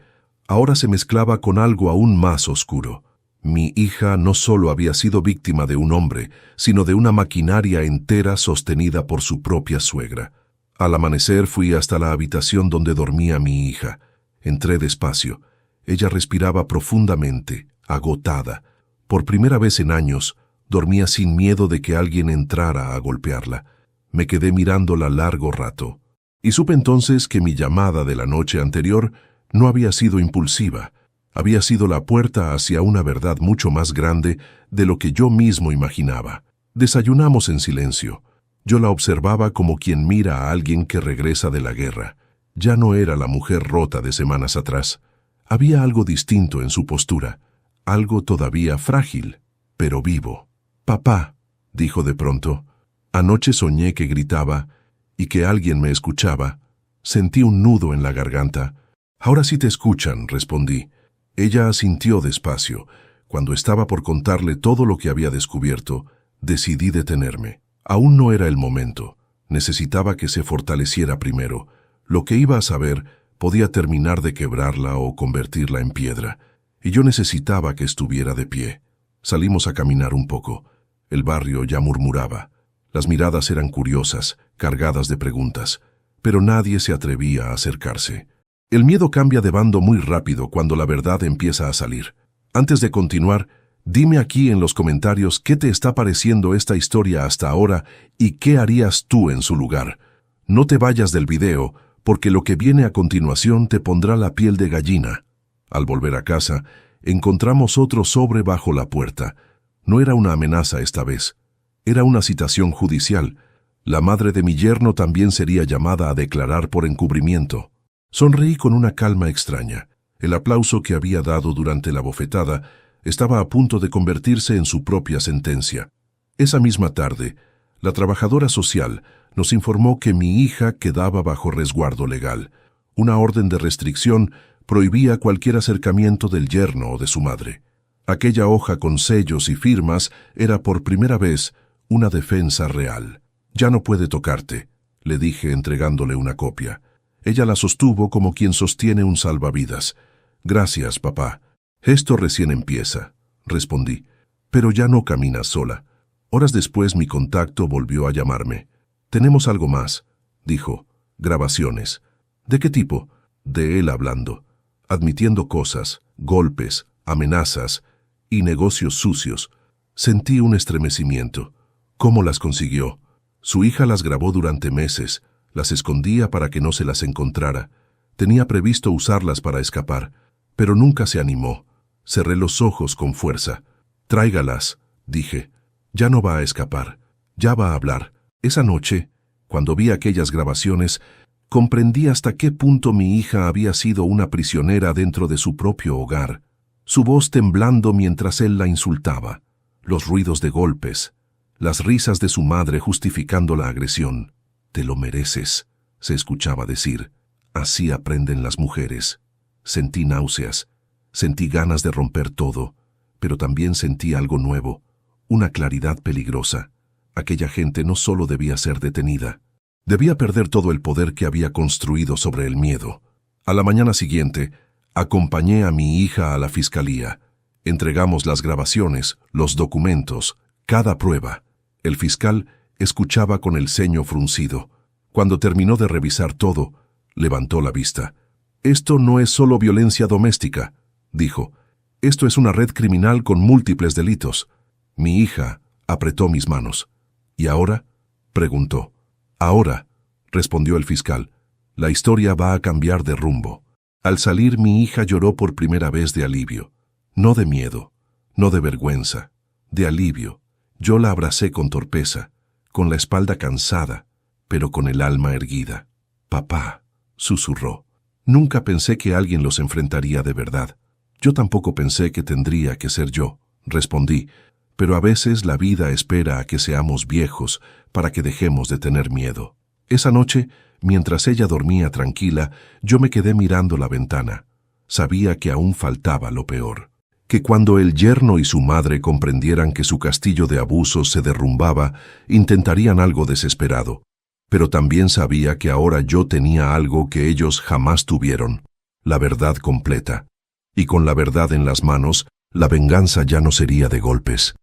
ahora se mezclaba con algo aún más oscuro. Mi hija no solo había sido víctima de un hombre, sino de una maquinaria entera sostenida por su propia suegra. Al amanecer fui hasta la habitación donde dormía mi hija. Entré despacio. Ella respiraba profundamente, agotada. Por primera vez en años, dormía sin miedo de que alguien entrara a golpearla. Me quedé mirándola largo rato. Y supe entonces que mi llamada de la noche anterior no había sido impulsiva. Había sido la puerta hacia una verdad mucho más grande de lo que yo mismo imaginaba. Desayunamos en silencio. Yo la observaba como quien mira a alguien que regresa de la guerra. Ya no era la mujer rota de semanas atrás. Había algo distinto en su postura, algo todavía frágil, pero vivo. «Papá», dijo de pronto, «anoche soñé que gritaba y que alguien me escuchaba. Sentí un nudo en la garganta». «Ahora sí te escuchan», respondí. Ella asintió despacio. Cuando estaba por contarle todo lo que había descubierto, decidí detenerme. Aún no era el momento. Necesitaba que se fortaleciera primero. Lo que iba a saber podía terminar de quebrarla o convertirla en piedra, y yo necesitaba que estuviera de pie. Salimos a caminar un poco. El barrio ya murmuraba. Las miradas eran curiosas, cargadas de preguntas, pero nadie se atrevía a acercarse. El miedo cambia de bando muy rápido cuando la verdad empieza a salir. Antes de continuar, dime aquí en los comentarios qué te está pareciendo esta historia hasta ahora y qué harías tú en su lugar. No te vayas del video, porque lo que viene a continuación te pondrá la piel de gallina. Al volver a casa, encontramos otro sobre bajo la puerta. No era una amenaza esta vez. Era una citación judicial. La madre de mi yerno también sería llamada a declarar por encubrimiento. Sonreí con una calma extraña. El aplauso que había dado durante la bofetada estaba a punto de convertirse en su propia sentencia. Esa misma tarde, la trabajadora social nos informó que mi hija quedaba bajo resguardo legal. Una orden de restricción prohibía cualquier acercamiento del yerno o de su madre. Aquella hoja con sellos y firmas era por primera vez una defensa real. «Ya no puede tocarte», le dije entregándole una copia. Ella la sostuvo como quien sostiene un salvavidas. «Gracias, papá. Esto recién empieza», respondí. «Pero ya no caminas sola». Horas después mi contacto volvió a llamarme. «Tenemos algo más», dijo. «Grabaciones». «¿De qué tipo?» «De él hablando, admitiendo cosas, golpes, amenazas y negocios sucios». Sentí un estremecimiento. ¿Cómo las consiguió? Su hija las grabó durante meses. Las escondía para que no se las encontrara. Tenía previsto usarlas para escapar, pero nunca se animó. Cerré los ojos con fuerza. «Tráigalas», dije. «Ya no va a escapar. Ya va a hablar». Esa noche, cuando vi aquellas grabaciones, comprendí hasta qué punto mi hija había sido una prisionera dentro de su propio hogar. Su voz temblando mientras él la insultaba. Los ruidos de golpes. Las risas de su madre justificando la agresión. «Te lo mereces», se escuchaba decir. «Así aprenden las mujeres». Sentí náuseas, sentí ganas de romper todo, pero también sentí algo nuevo, una claridad peligrosa. Aquella gente no solo debía ser detenida, debía perder todo el poder que había construido sobre el miedo. A la mañana siguiente, acompañé a mi hija a la fiscalía. Entregamos las grabaciones, los documentos, cada prueba. El fiscal escuchaba con el ceño fruncido. Cuando terminó de revisar todo, levantó la vista. «Esto no es solo violencia doméstica», dijo. «Esto es una red criminal con múltiples delitos». Mi hija apretó mis manos. «¿Y ahora?», preguntó. «Ahora», respondió el fiscal, «la historia va a cambiar de rumbo». Al salir, mi hija lloró por primera vez de alivio. No de miedo, no de vergüenza, de alivio. Yo la abracé con torpeza, con la espalda cansada, pero con el alma erguida. «Papá», susurró. «Nunca pensé que alguien los enfrentaría de verdad». «Yo tampoco pensé que tendría que ser yo», respondí, «pero a veces la vida espera a que seamos viejos para que dejemos de tener miedo». Esa noche, mientras ella dormía tranquila, yo me quedé mirando la ventana. Sabía que aún faltaba lo peor. Que cuando el yerno y su madre comprendieran que su castillo de abusos se derrumbaba, intentarían algo desesperado. Pero también sabía que ahora yo tenía algo que ellos jamás tuvieron, la verdad completa. Y con la verdad en las manos, la venganza ya no sería de golpes.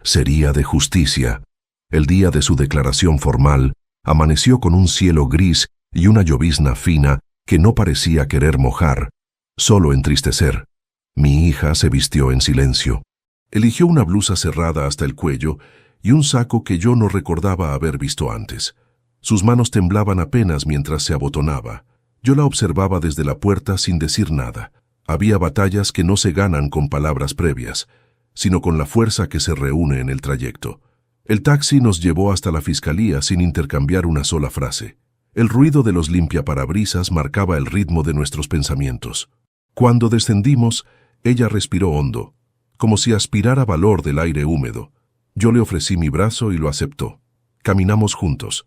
Sería de justicia. El día de su declaración formal, amaneció con un cielo gris y una llovizna fina que no parecía querer mojar, solo entristecer. Mi hija se vistió en silencio. Eligió una blusa cerrada hasta el cuello y un saco que yo no recordaba haber visto antes. Sus manos temblaban apenas mientras se abotonaba. Yo la observaba desde la puerta sin decir nada. Había batallas que no se ganan con palabras previas, sino con la fuerza que se reúne en el trayecto. El taxi nos llevó hasta la fiscalía sin intercambiar una sola frase. El ruido de los limpiaparabrisas marcaba el ritmo de nuestros pensamientos. Cuando descendimos, ella respiró hondo, como si aspirara valor del aire húmedo. Yo le ofrecí mi brazo y lo aceptó. Caminamos juntos.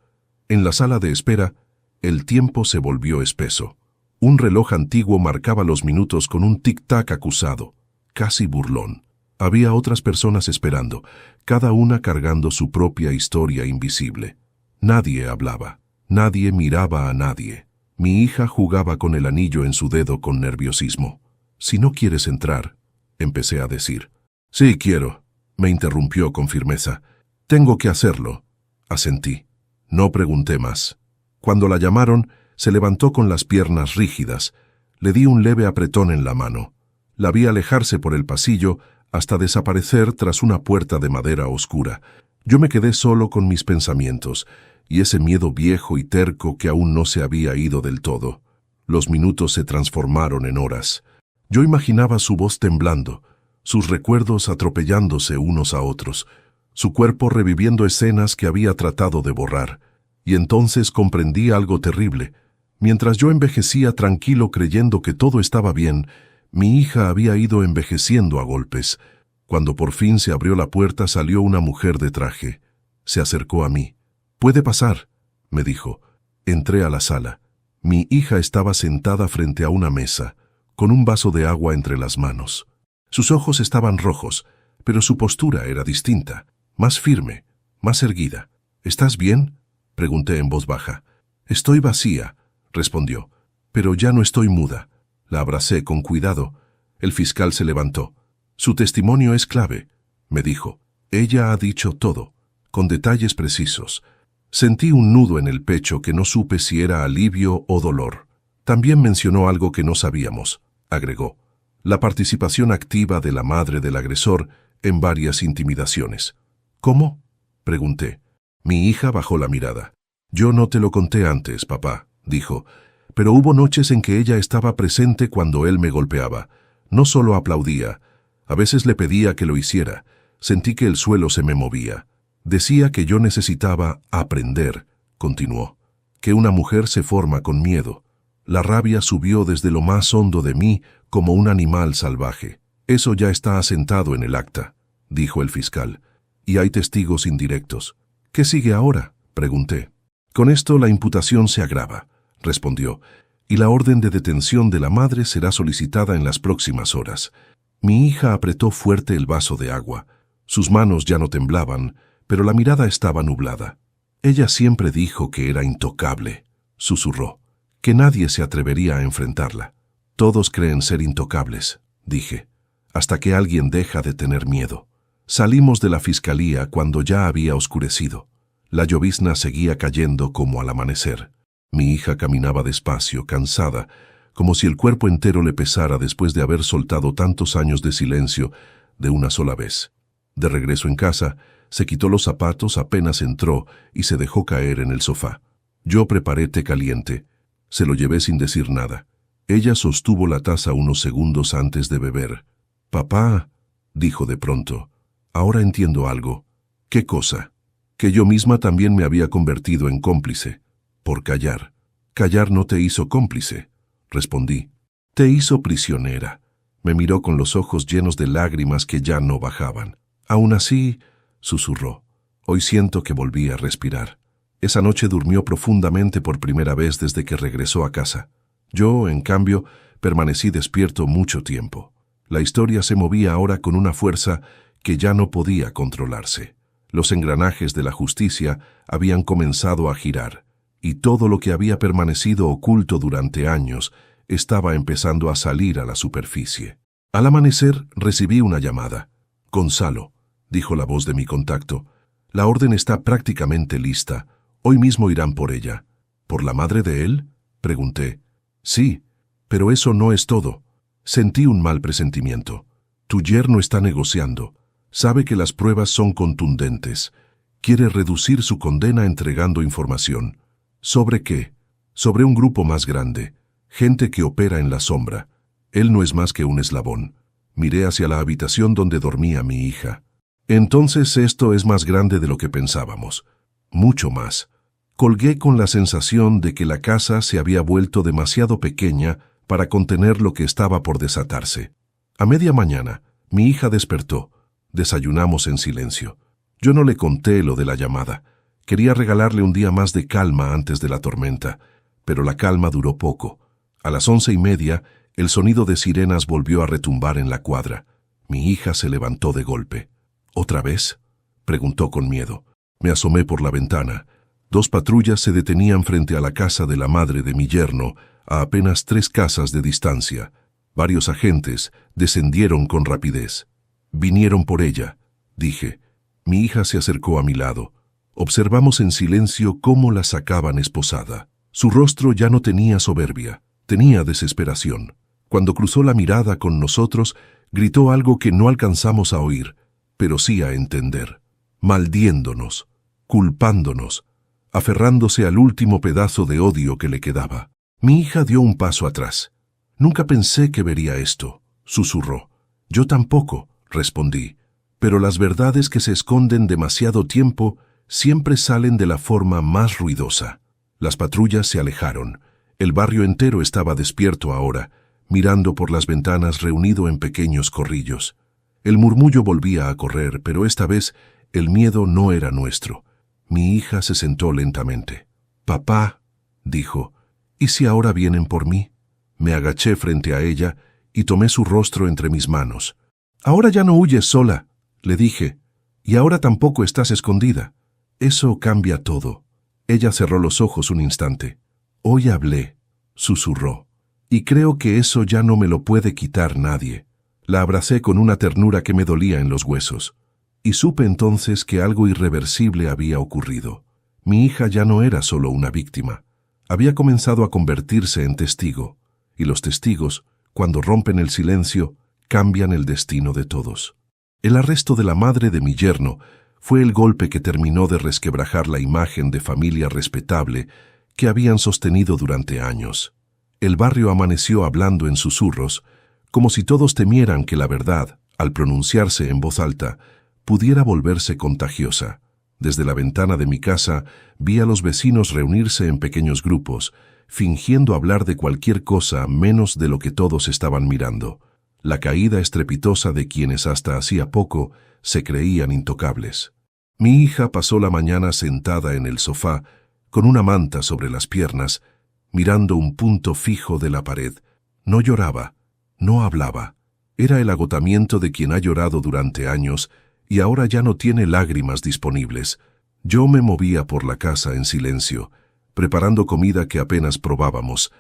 En la sala de espera, el tiempo se volvió espeso. Un reloj antiguo marcaba los minutos con un tic-tac acusado, casi burlón. Había otras personas esperando, cada una cargando su propia historia invisible. Nadie hablaba, nadie miraba a nadie. Mi hija jugaba con el anillo en su dedo con nerviosismo. «Si no quieres entrar», empecé a decir. «Sí quiero», me interrumpió con firmeza. «Tengo que hacerlo», asentí. No pregunté más. Cuando la llamaron, se levantó con las piernas rígidas. Le di un leve apretón en la mano. La vi alejarse por el pasillo hasta desaparecer tras una puerta de madera oscura. Yo me quedé solo con mis pensamientos y ese miedo viejo y terco que aún no se había ido del todo. Los minutos se transformaron en horas. Yo imaginaba su voz temblando, sus recuerdos atropellándose unos a otros, su cuerpo reviviendo escenas que había tratado de borrar. Y entonces comprendí algo terrible. Mientras yo envejecía tranquilo creyendo que todo estaba bien, mi hija había ido envejeciendo a golpes. Cuando por fin se abrió la puerta, salió una mujer de traje. Se acercó a mí. «Puede pasar», me dijo. Entré a la sala. Mi hija estaba sentada frente a una mesa, con un vaso de agua entre las manos. Sus ojos estaban rojos, pero su postura era distinta, más firme, más erguida. «¿Estás bien?», pregunté en voz baja. «Estoy vacía», respondió, «pero ya no estoy muda». La abracé con cuidado. El fiscal se levantó. «Su testimonio es clave», me dijo. «Ella ha dicho todo, con detalles precisos». Sentí un nudo en el pecho que no supe si era alivio o dolor. «También mencionó algo que no sabíamos», agregó. «La participación activa de la madre del agresor en varias intimidaciones». «¿Cómo?», pregunté. Mi hija bajó la mirada. «Yo no te lo conté antes, papá», dijo, «pero hubo noches en que ella estaba presente cuando él me golpeaba. No solo aplaudía, a veces le pedía que lo hiciera. Sentí que el suelo se me movía. Decía que yo necesitaba aprender», continuó, «que una mujer se forma con miedo. La rabia subió desde lo más hondo de mí como un animal salvaje. Eso ya está asentado en el acta», dijo el fiscal, «y hay testigos indirectos». «¿Qué sigue ahora?», pregunté. «Con esto la imputación se agrava», respondió, «y la orden de detención de la madre será solicitada en las próximas horas». Mi hija apretó fuerte el vaso de agua. Sus manos ya no temblaban, pero la mirada estaba nublada. «Ella siempre dijo que era intocable», susurró, «que nadie se atrevería a enfrentarla». «Todos creen ser intocables», dije, «hasta que alguien deja de tener miedo». Salimos de la fiscalía cuando ya había oscurecido. La llovizna seguía cayendo como al amanecer. Mi hija caminaba despacio, cansada, como si el cuerpo entero le pesara después de haber soltado tantos años de silencio de una sola vez. De regreso en casa, se quitó los zapatos apenas entró y se dejó caer en el sofá. Yo preparé té caliente. Se lo llevé sin decir nada. Ella sostuvo la taza unos segundos antes de beber. «Papá», dijo de pronto, «ahora entiendo algo». «¿Qué cosa?» «Que yo misma también me había convertido en cómplice. Por callar». «Callar no te hizo cómplice», respondí. «Te hizo prisionera». Me miró con los ojos llenos de lágrimas que ya no bajaban. «Aún así», susurró, «hoy siento que volví a respirar». Esa noche durmió profundamente por primera vez desde que regresó a casa. Yo, en cambio, permanecí despierto mucho tiempo. La historia se movía ahora con una fuerza que ya no podía controlarse. Los engranajes de la justicia habían comenzado a girar, y todo lo que había permanecido oculto durante años estaba empezando a salir a la superficie. Al amanecer recibí una llamada. «Gonzalo», dijo la voz de mi contacto, «la orden está prácticamente lista. Hoy mismo irán por ella». «¿Por la madre de él?», pregunté. «Sí, pero eso no es todo». Sentí un mal presentimiento. «Tu yerno está negociando. Sabe que las pruebas son contundentes. Quiere reducir su condena entregando información». «¿Sobre qué?». «Sobre un grupo más grande. Gente que opera en la sombra. Él no es más que un eslabón». Miré hacia la habitación donde dormía mi hija. «Entonces esto es más grande de lo que pensábamos. Mucho más». Colgué con la sensación de que la casa se había vuelto demasiado pequeña para contener lo que estaba por desatarse. A media mañana, mi hija despertó. Desayunamos en silencio. Yo no le conté lo de la llamada. Quería regalarle un día más de calma antes de la tormenta, pero la calma duró poco. A las 11:30, el sonido de sirenas volvió a retumbar en la cuadra. Mi hija se levantó de golpe. «¿Otra vez?», preguntó con miedo. Me asomé por la ventana. 2 patrullas se detenían frente a la casa de la madre de mi yerno, a apenas 3 casas de distancia. Varios agentes descendieron con rapidez. «Vinieron por ella», dije. Mi hija se acercó a mi lado. Observamos en silencio cómo la sacaban esposada. Su rostro ya no tenía soberbia, tenía desesperación. Cuando cruzó la mirada con nosotros, gritó algo que no alcanzamos a oír, pero sí a entender. Maldiéndonos, culpándonos, aferrándose al último pedazo de odio que le quedaba. Mi hija dio un paso atrás. «Nunca pensé que vería esto», susurró. «Yo tampoco», respondí. «Pero las verdades que se esconden demasiado tiempo siempre salen de la forma más ruidosa». Las patrullas se alejaron. El barrio entero estaba despierto ahora, mirando por las ventanas reunido en pequeños corrillos. El murmullo volvía a correr, pero esta vez el miedo no era nuestro. Mi hija se sentó lentamente. «Papá», dijo, «¿y si ahora vienen por mí?». Me agaché frente a ella y tomé su rostro entre mis manos. «Ahora ya no huyes sola», le dije, «y ahora tampoco estás escondida. Eso cambia todo». Ella cerró los ojos un instante. «Hoy hablé», susurró, «y creo que eso ya no me lo puede quitar nadie». La abracé con una ternura que me dolía en los huesos. Y supe entonces que algo irreversible había ocurrido. Mi hija ya no era solo una víctima. Había comenzado a convertirse en testigo. Y los testigos, cuando rompen el silencio, cambian el destino de todos. El arresto de la madre de mi yerno fue el golpe que terminó de resquebrajar la imagen de familia respetable que habían sostenido durante años. El barrio amaneció hablando en susurros, como si todos temieran que la verdad, al pronunciarse en voz alta, pudiera volverse contagiosa. Desde la ventana de mi casa vi a los vecinos reunirse en pequeños grupos, fingiendo hablar de cualquier cosa menos de lo que todos estaban mirando. La caída estrepitosa de quienes hasta hacía poco se creían intocables. Mi hija pasó la mañana sentada en el sofá, con una manta sobre las piernas, mirando un punto fijo de la pared. No lloraba, no hablaba. Era el agotamiento de quien ha llorado durante años y ahora ya no tiene lágrimas disponibles. Yo me movía por la casa en silencio, preparando comida que apenas probábamos,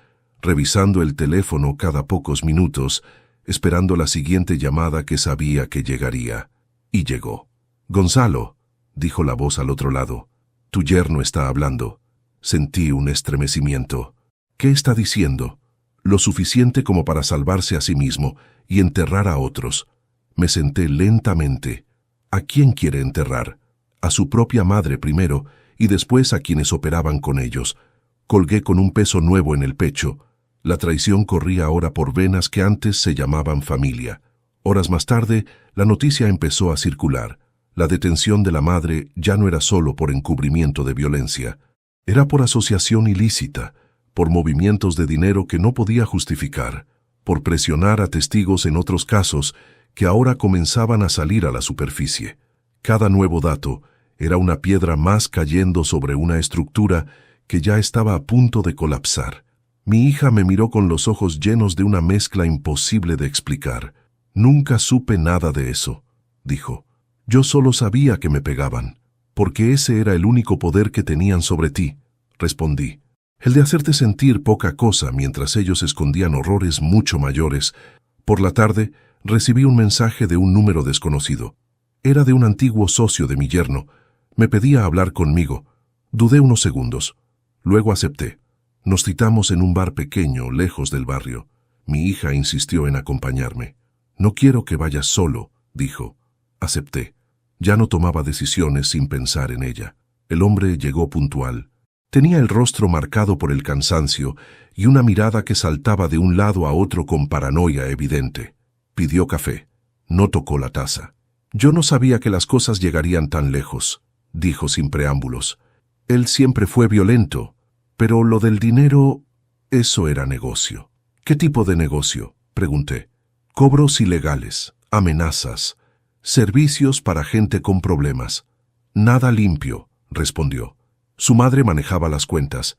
revisando el teléfono cada pocos minutos, esperando la siguiente llamada que sabía que llegaría. Y llegó. «Gonzalo», dijo la voz al otro lado, «tu yerno está hablando». Sentí un estremecimiento. ¿Qué está diciendo? Lo suficiente como para salvarse a sí mismo y enterrar a otros. Me senté lentamente. ¿A quién quiere enterrar? A su propia madre primero y después a quienes operaban con ellos. Colgué con un peso nuevo en el pecho. La traición corría ahora por venas que antes se llamaban familia. Horas más tarde, la noticia empezó a circular. La detención de la madre ya no era solo por encubrimiento de violencia. Era por asociación ilícita, por movimientos de dinero que no podía justificar, por presionar a testigos en otros casos que ahora comenzaban a salir a la superficie. Cada nuevo dato era una piedra más cayendo sobre una estructura que ya estaba a punto de colapsar. Mi hija me miró con los ojos llenos de una mezcla imposible de explicar. «Nunca supe nada de eso», dijo. «Yo solo sabía que me pegaban, porque ese era el único poder que tenían sobre ti», respondí. «El de hacerte sentir poca cosa mientras ellos escondían horrores mucho mayores». Por la tarde, recibí un mensaje de un número desconocido. Era de un antiguo socio de mi yerno. Me pedía hablar conmigo. Dudé unos segundos. Luego acepté. Nos citamos en un bar pequeño, lejos del barrio. Mi hija insistió en acompañarme. «No quiero que vayas solo», dijo. Acepté. Ya no tomaba decisiones sin pensar en ella. El hombre llegó puntual. Tenía el rostro marcado por el cansancio y una mirada que saltaba de un lado a otro con paranoia evidente. Pidió café. No tocó la taza. «Yo no sabía que las cosas llegarían tan lejos», dijo sin preámbulos. «Él siempre fue violento, pero lo del dinero, eso era negocio». «¿Qué tipo de negocio?», pregunté. «Cobros ilegales, amenazas, servicios para gente con problemas». «Nada limpio», respondió. Su madre manejaba las cuentas.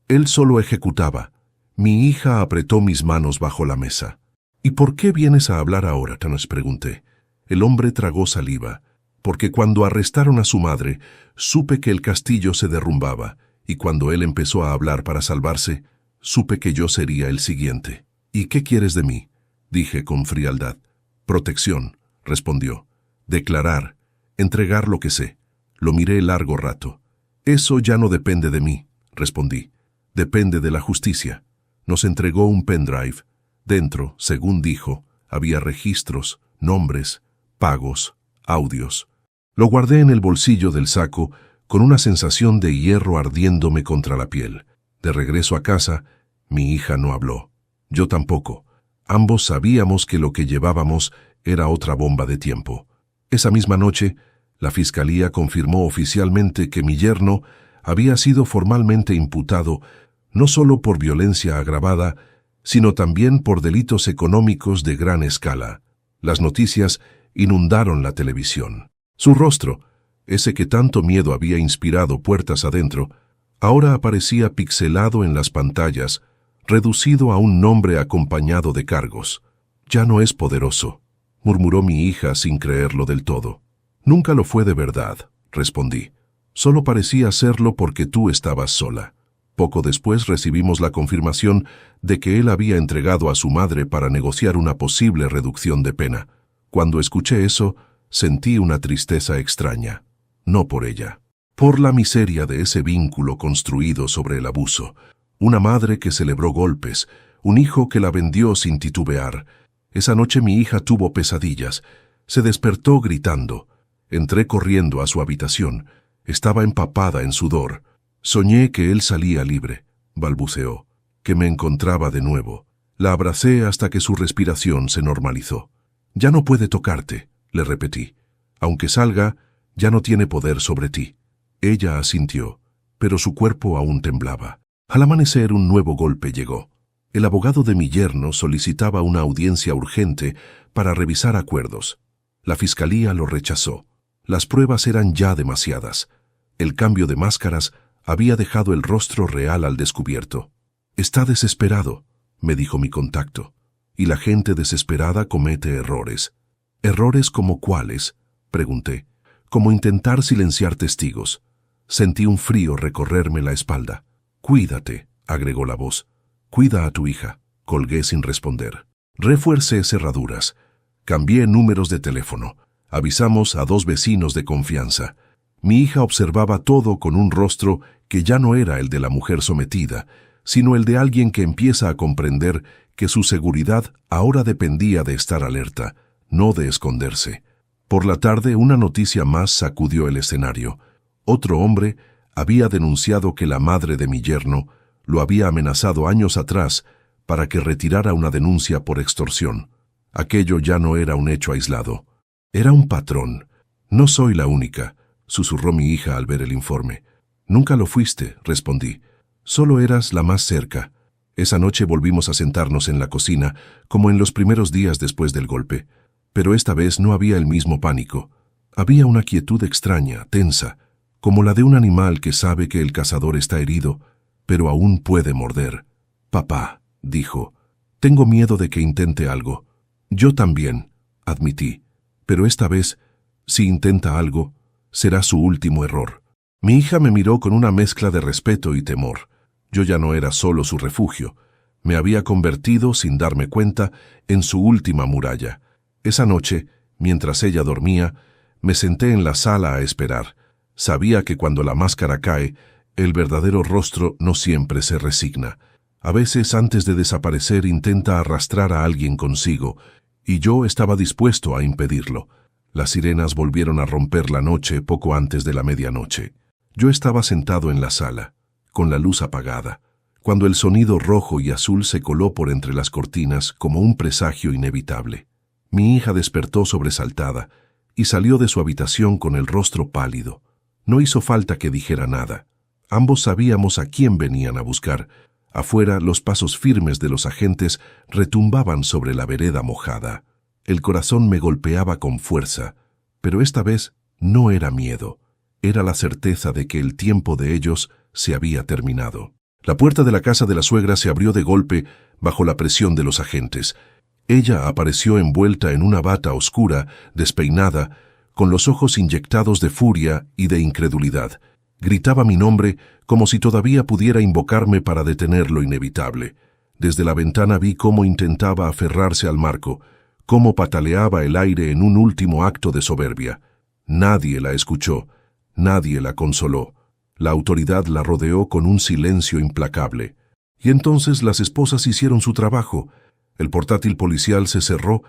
Él solo ejecutaba. Mi hija apretó mis manos bajo la mesa. «¿Y por qué vienes a hablar ahora?», nos pregunté. El hombre tragó saliva. «Porque cuando arrestaron a su madre, supe que el castillo se derrumbaba, y cuando él empezó a hablar para salvarse, supe que yo sería el siguiente». «¿Y qué quieres de mí?», dije con frialdad. «Protección», respondió. «Declarar, entregar lo que sé». Lo miré largo rato. «Eso ya no depende de mí», respondí. «Depende de la justicia». Nos entregó un pendrive. Dentro, según dijo, había registros, nombres, pagos, audios. Lo guardé en el bolsillo del saco con una sensación de hierro ardiéndome contra la piel. De regreso a casa, mi hija no habló. Yo tampoco. Ambos sabíamos que lo que llevábamos era otra bomba de tiempo. Esa misma noche, la fiscalía confirmó oficialmente que mi yerno había sido formalmente imputado no solo por violencia agravada, sino también por delitos económicos de gran escala. Las noticias inundaron la televisión. Su rostro, ese que tanto miedo había inspirado puertas adentro, ahora aparecía pixelado en las pantallas, reducido a un nombre acompañado de cargos. «Ya no es poderoso», murmuró mi hija sin creerlo del todo. «Nunca lo fue de verdad», respondí. «Solo parecía serlo porque tú estabas sola». Poco después recibimos la confirmación de que él había entregado a su madre para negociar una posible reducción de pena. Cuando escuché eso, sentí una tristeza extraña. No por ella. Por la miseria de ese vínculo construido sobre el abuso. Una madre que celebró golpes, un hijo que la vendió sin titubear. Esa noche mi hija tuvo pesadillas. Se despertó gritando. Entré corriendo a su habitación. Estaba empapada en sudor. «Soñé que él salía libre», balbuceó, «que me encontraba de nuevo». La abracé hasta que su respiración se normalizó. «Ya no puede tocarte», le repetí. «Aunque salga, ya no tiene poder sobre ti». Ella asintió, pero su cuerpo aún temblaba. Al amanecer un nuevo golpe llegó. El abogado de mi yerno solicitaba una audiencia urgente para revisar acuerdos. La fiscalía lo rechazó. Las pruebas eran ya demasiadas. El cambio de máscaras había dejado el rostro real al descubierto. «Está desesperado», me dijo mi contacto, «y la gente desesperada comete errores». «¿Errores como cuáles?», pregunté. «Como intentar silenciar testigos». Sentí un frío recorrerme la espalda. «Cuídate», agregó la voz. «Cuida a tu hija», colgué sin responder. Refuercé cerraduras. Cambié números de teléfono. Avisamos a 2 vecinos de confianza. Mi hija observaba todo con un rostro que ya no era el de la mujer sometida, sino el de alguien que empieza a comprender que su seguridad ahora dependía de estar alerta, no de esconderse. Por la tarde, una noticia más sacudió el escenario. Otro hombre había denunciado que la madre de mi yerno lo había amenazado años atrás para que retirara una denuncia por extorsión. Aquello ya no era un hecho aislado. Era un patrón. No soy la única, susurró mi hija al ver el informe. Nunca lo fuiste, respondí. Solo eras la más cerca. Esa noche volvimos a sentarnos en la cocina, como en los primeros días después del golpe. Pero esta vez no había el mismo pánico. Había una quietud extraña, tensa, como la de un animal que sabe que el cazador está herido, pero aún puede morder. Papá, dijo, tengo miedo de que intente algo. Yo también, admití. Pero esta vez, si intenta algo, será su último error. Mi hija me miró con una mezcla de respeto y temor. Yo ya no era solo su refugio. Me había convertido, sin darme cuenta, en su última muralla. Esa noche, mientras ella dormía, me senté en la sala a esperar. Sabía que cuando la máscara cae, el verdadero rostro no siempre se resigna. A veces, antes de desaparecer, intenta arrastrar a alguien consigo, y yo estaba dispuesto a impedirlo. Las sirenas volvieron a romper la noche poco antes de la medianoche. Yo estaba sentado en la sala, con la luz apagada, cuando el sonido rojo y azul se coló por entre las cortinas como un presagio inevitable. Mi hija despertó sobresaltada y salió de su habitación con el rostro pálido. No hizo falta que dijera nada. Ambos sabíamos a quién venían a buscar. Afuera, los pasos firmes de los agentes retumbaban sobre la vereda mojada. El corazón me golpeaba con fuerza, pero esta vez no era miedo. Era la certeza de que el tiempo de ellos se había terminado. La puerta de la casa de la suegra se abrió de golpe bajo la presión de los agentes. Ella apareció envuelta en una bata oscura, despeinada, con los ojos inyectados de furia y de incredulidad. Gritaba mi nombre como si todavía pudiera invocarme para detener lo inevitable. Desde la ventana vi cómo intentaba aferrarse al marco, cómo pataleaba el aire en un último acto de soberbia. Nadie la escuchó, nadie la consoló. La autoridad la rodeó con un silencio implacable. Y entonces las esposas hicieron su trabajo. El portátil policial se cerró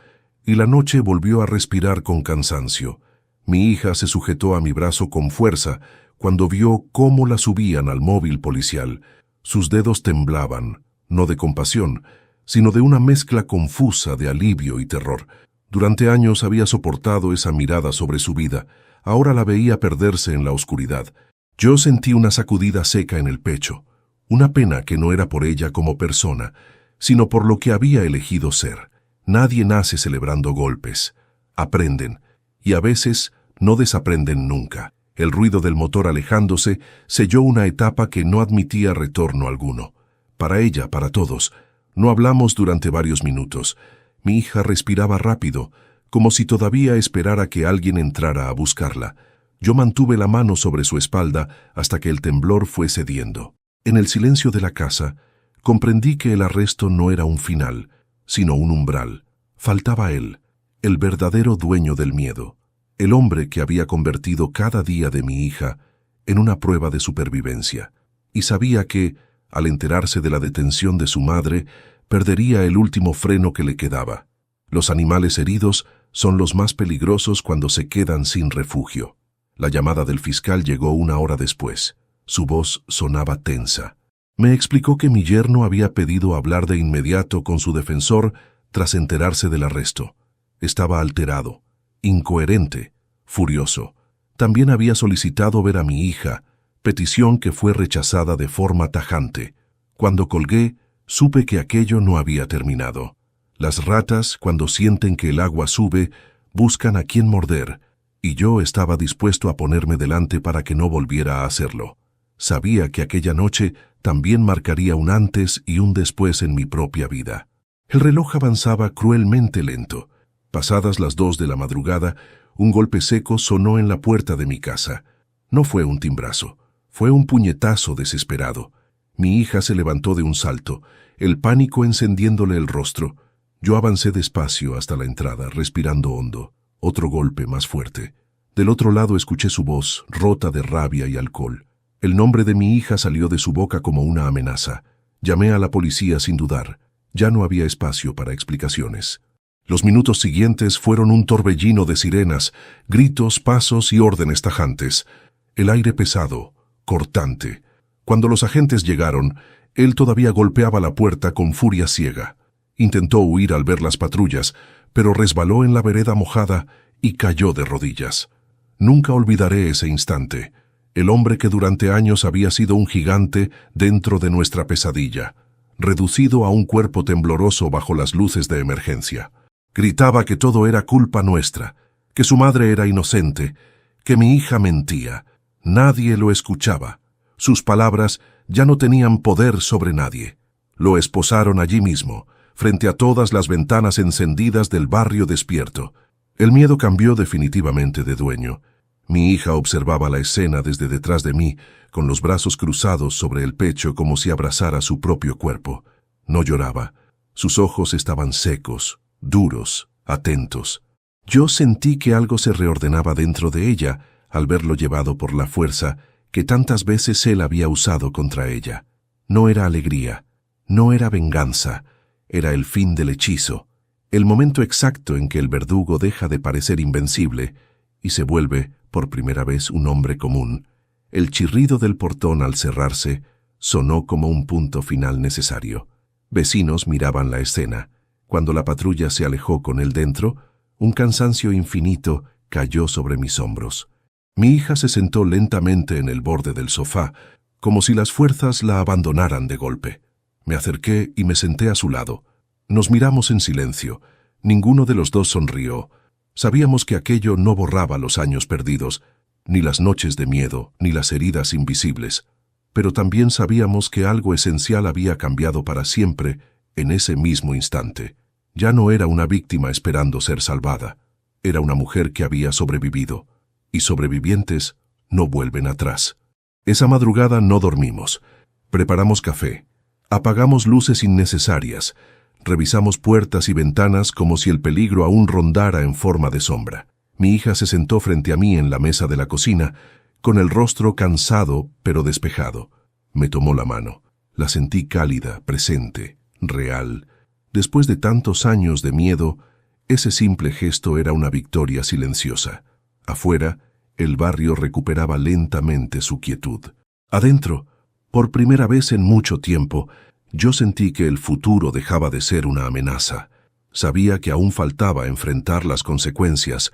y la noche volvió a respirar con cansancio. Mi hija se sujetó a mi brazo con fuerza cuando vio cómo la subían al móvil policial. Sus dedos temblaban, no de compasión, sino de una mezcla confusa de alivio y terror. Durante años había soportado esa mirada sobre su vida. Ahora la veía perderse en la oscuridad. Yo sentí una sacudida seca en el pecho, una pena que no era por ella como persona, sino por lo que había elegido ser. Nadie nace celebrando golpes. Aprenden, y a veces no desaprenden nunca. El ruido del motor alejándose selló una etapa que no admitía retorno alguno. Para ella, para todos. No hablamos durante varios minutos. Mi hija respiraba rápido, como si todavía esperara que alguien entrara a buscarla. Yo mantuve la mano sobre su espalda hasta que el temblor fue cediendo. En el silencio de la casa, comprendí que el arresto no era un final, sino un umbral. Faltaba él, el verdadero dueño del miedo, el hombre que había convertido cada día de mi hija en una prueba de supervivencia. Y sabía que, al enterarse de la detención de su madre, perdería el último freno que le quedaba. Los animales heridos son los más peligrosos cuando se quedan sin refugio. La llamada del fiscal llegó 1 hora después. Su voz sonaba tensa. Me explicó que mi yerno había pedido hablar de inmediato con su defensor tras enterarse del arresto. Estaba alterado, incoherente, furioso. También había solicitado ver a mi hija, petición que fue rechazada de forma tajante. Cuando colgué, supe que aquello no había terminado. Las ratas, cuando sienten que el agua sube, buscan a quien morder, y yo estaba dispuesto a ponerme delante para que no volviera a hacerlo. Sabía que aquella noche también marcaría un antes y un después en mi propia vida. El reloj avanzaba cruelmente lento. Pasadas las 2 de la madrugada, un golpe seco sonó en la puerta de mi casa. No fue un timbrazo, fue un puñetazo desesperado. Mi hija se levantó de un salto, el pánico encendiéndole el rostro. Yo avancé despacio hasta la entrada, respirando hondo. Otro golpe más fuerte. Del otro lado escuché su voz, rota de rabia y alcohol. El nombre de mi hija salió de su boca como una amenaza. Llamé a la policía sin dudar. Ya no había espacio para explicaciones. Los minutos siguientes fueron un torbellino de sirenas, gritos, pasos y órdenes tajantes. El aire pesado, cortante. Cuando los agentes llegaron, él todavía golpeaba la puerta con furia ciega. Intentó huir al ver las patrullas, pero resbaló en la vereda mojada y cayó de rodillas. Nunca olvidaré ese instante. El hombre que durante años había sido un gigante dentro de nuestra pesadilla, reducido a un cuerpo tembloroso bajo las luces de emergencia. Gritaba que todo era culpa nuestra, que su madre era inocente, que mi hija mentía. Nadie lo escuchaba. Sus palabras ya no tenían poder sobre nadie. Lo esposaron allí mismo, frente a todas las ventanas encendidas del barrio despierto. El miedo cambió definitivamente de dueño. Mi hija observaba la escena desde detrás de mí, con los brazos cruzados sobre el pecho como si abrazara su propio cuerpo. No lloraba. Sus ojos estaban secos, duros, atentos. Yo sentí que algo se reordenaba dentro de ella al verlo llevado por la fuerza que tantas veces él había usado contra ella. No era alegría, no era venganza, era el fin del hechizo, el momento exacto en que el verdugo deja de parecer invencible y se vuelve, por primera vez, un hombre común. El chirrido del portón al cerrarse sonó como un punto final necesario. Vecinos miraban la escena. Cuando la patrulla se alejó con él dentro, un cansancio infinito cayó sobre mis hombros. Mi hija se sentó lentamente en el borde del sofá, como si las fuerzas la abandonaran de golpe. Me acerqué y me senté a su lado. Nos miramos en silencio. Ninguno de los dos sonrió. Sabíamos que aquello no borraba los años perdidos, ni las noches de miedo, ni las heridas invisibles. Pero también sabíamos que algo esencial había cambiado para siempre en ese mismo instante. Ya no era una víctima esperando ser salvada. Era una mujer que había sobrevivido. Y sobrevivientes no vuelven atrás. Esa madrugada no dormimos. Preparamos café. Apagamos luces innecesarias. Revisamos puertas y ventanas como si el peligro aún rondara en forma de sombra. Mi hija se sentó frente a mí en la mesa de la cocina, con el rostro cansado pero despejado. Me tomó la mano. La sentí cálida, presente, real. Después de tantos años de miedo, ese simple gesto era una victoria silenciosa. Afuera, el barrio recuperaba lentamente su quietud. Adentro, por primera vez en mucho tiempo, yo sentí que el futuro dejaba de ser una amenaza. Sabía que aún faltaba enfrentar las consecuencias,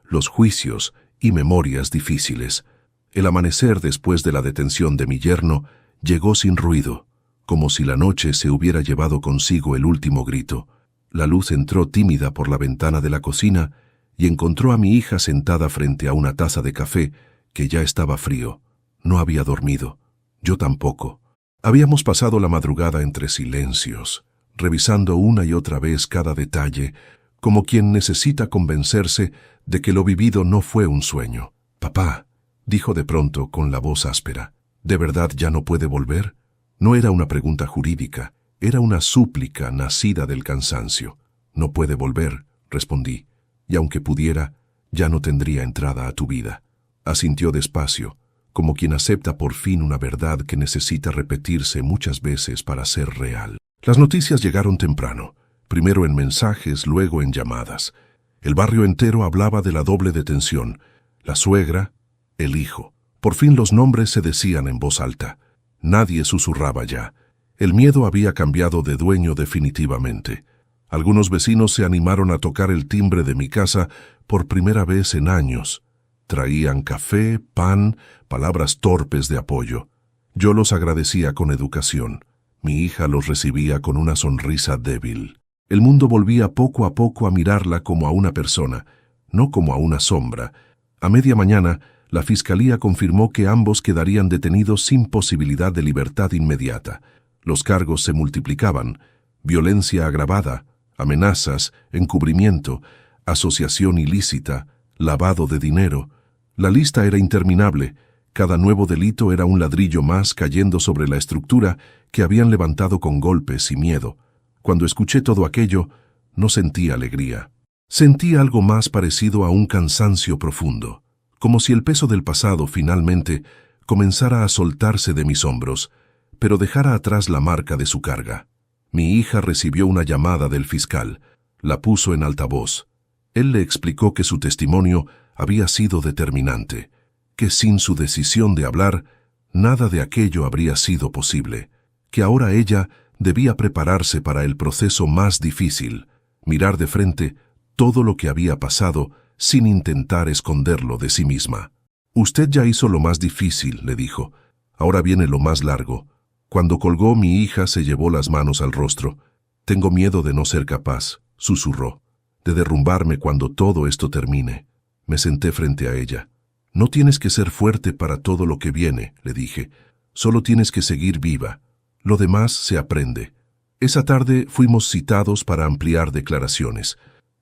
los juicios y memorias difíciles. El amanecer después de la detención de mi yerno llegó sin ruido, como si la noche se hubiera llevado consigo el último grito. La luz entró tímida por la ventana de la cocina y encontró a mi hija sentada frente a una taza de café que ya estaba frío. No había dormido. Yo tampoco. Habíamos pasado la madrugada entre silencios, revisando una y otra vez cada detalle, como quien necesita convencerse de que lo vivido no fue un sueño. «Papá», dijo de pronto con la voz áspera, «¿de verdad ya no puede volver?» No era una pregunta jurídica, era una súplica nacida del cansancio. «No puede volver», respondí, «y aunque pudiera, ya no tendría entrada a tu vida». Asintió despacio, como quien acepta por fin una verdad que necesita repetirse muchas veces para ser real. Las noticias llegaron temprano, primero en mensajes, luego en llamadas. El barrio entero hablaba de la doble detención, la suegra, el hijo. Por fin los nombres se decían en voz alta. Nadie susurraba ya. El miedo había cambiado de dueño definitivamente. Algunos vecinos se animaron a tocar el timbre de mi casa por primera vez en años. Traían café, pan, palabras torpes de apoyo. Yo los agradecía con educación. Mi hija los recibía con una sonrisa débil. El mundo volvía poco a poco a mirarla como a una persona, no como a una sombra. A media mañana, la fiscalía confirmó que ambos quedarían detenidos sin posibilidad de libertad inmediata. Los cargos se multiplicaban: violencia agravada, amenazas, encubrimiento, asociación ilícita, lavado de dinero. La lista era interminable. Cada nuevo delito era un ladrillo más cayendo sobre la estructura que habían levantado con golpes y miedo. Cuando escuché todo aquello, no sentí alegría. Sentí algo más parecido a un cansancio profundo, como si el peso del pasado finalmente comenzara a soltarse de mis hombros, pero dejara atrás la marca de su carga. Mi hija recibió una llamada del fiscal, la puso en altavoz. Él le explicó que su testimonio había sido determinante, que sin su decisión de hablar, nada de aquello habría sido posible, que ahora ella debía prepararse para el proceso más difícil, mirar de frente todo lo que había pasado sin intentar esconderlo de sí misma. «Usted ya hizo lo más difícil», le dijo. «Ahora viene lo más largo». Cuando colgó, mi hija se llevó las manos al rostro. «Tengo miedo de no ser capaz», susurró, «de derrumbarme cuando todo esto termine». Me senté frente a ella. «No tienes que ser fuerte para todo lo que viene», le dije. «Solo tienes que seguir viva. Lo demás se aprende». Esa tarde fuimos citados para ampliar declaraciones.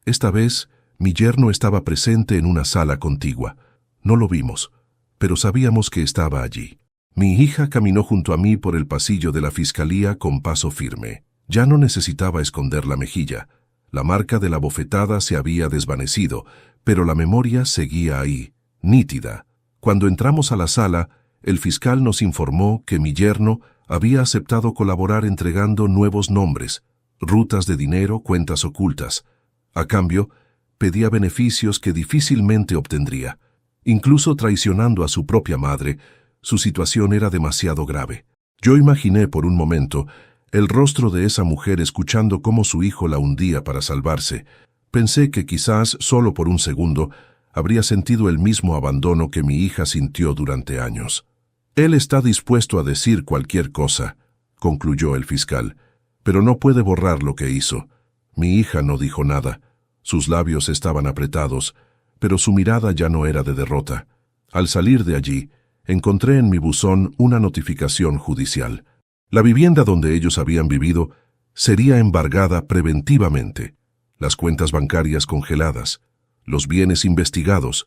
Esta vez, mi yerno estaba presente en una sala contigua. No lo vimos, pero sabíamos que estaba allí. Mi hija caminó junto a mí por el pasillo de la fiscalía con paso firme. Ya no necesitaba esconder la mejilla. La marca de la bofetada se había desvanecido, pero la memoria seguía ahí, nítida. Cuando entramos a la sala, el fiscal nos informó que mi yerno había aceptado colaborar entregando nuevos nombres, rutas de dinero, cuentas ocultas. A cambio, pedía beneficios que difícilmente obtendría. Incluso traicionando a su propia madre, su situación era demasiado grave. Yo imaginé por un momento el rostro de esa mujer escuchando cómo su hijo la hundía para salvarse. Pensé que quizás, solo por un segundo, habría sentido el mismo abandono que mi hija sintió durante años. «Él está dispuesto a decir cualquier cosa», concluyó el fiscal, «pero no puede borrar lo que hizo». Mi hija no dijo nada. Sus labios estaban apretados, pero su mirada ya no era de derrota. Al salir de allí, encontré en mi buzón una notificación judicial. La vivienda donde ellos habían vivido sería embargada preventivamente, las cuentas bancarias congeladas, los bienes investigados,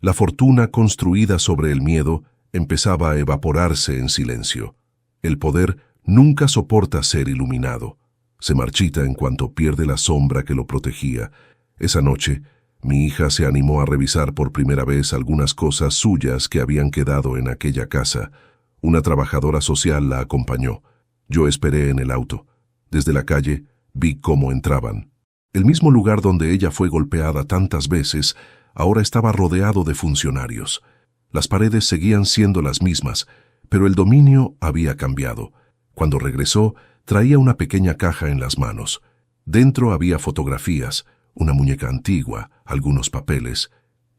la fortuna construida sobre el miedo empezaba a evaporarse en silencio. El poder nunca soporta ser iluminado. Se marchita en cuanto pierde la sombra que lo protegía. Esa noche, mi hija se animó a revisar por primera vez algunas cosas suyas que habían quedado en aquella casa. Una trabajadora social la acompañó. Yo esperé en el auto. Desde la calle, vi cómo entraban. El mismo lugar donde ella fue golpeada tantas veces, ahora estaba rodeado de funcionarios. Las paredes seguían siendo las mismas, pero el dominio había cambiado. Cuando regresó, traía una pequeña caja en las manos. Dentro había fotografías, una muñeca antigua, algunos papeles.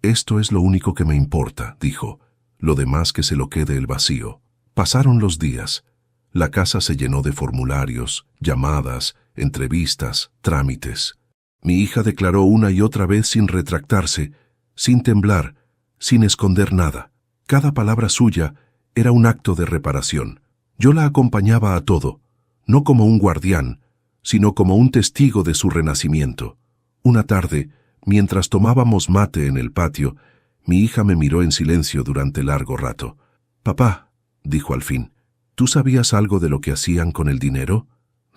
«Esto es lo único que me importa», dijo. «Lo demás que se lo quede el vacío». Pasaron los días. La casa se llenó de formularios, llamadas, entrevistas, trámites. Mi hija declaró una y otra vez sin retractarse, sin temblar, sin esconder nada. Cada palabra suya era un acto de reparación. Yo la acompañaba a todo, no como un guardián, sino como un testigo de su renacimiento. Una tarde, mientras tomábamos mate en el patio, mi hija me miró en silencio durante largo rato. «Papá», dijo al fin, «¿tú sabías algo de lo que hacían con el dinero?»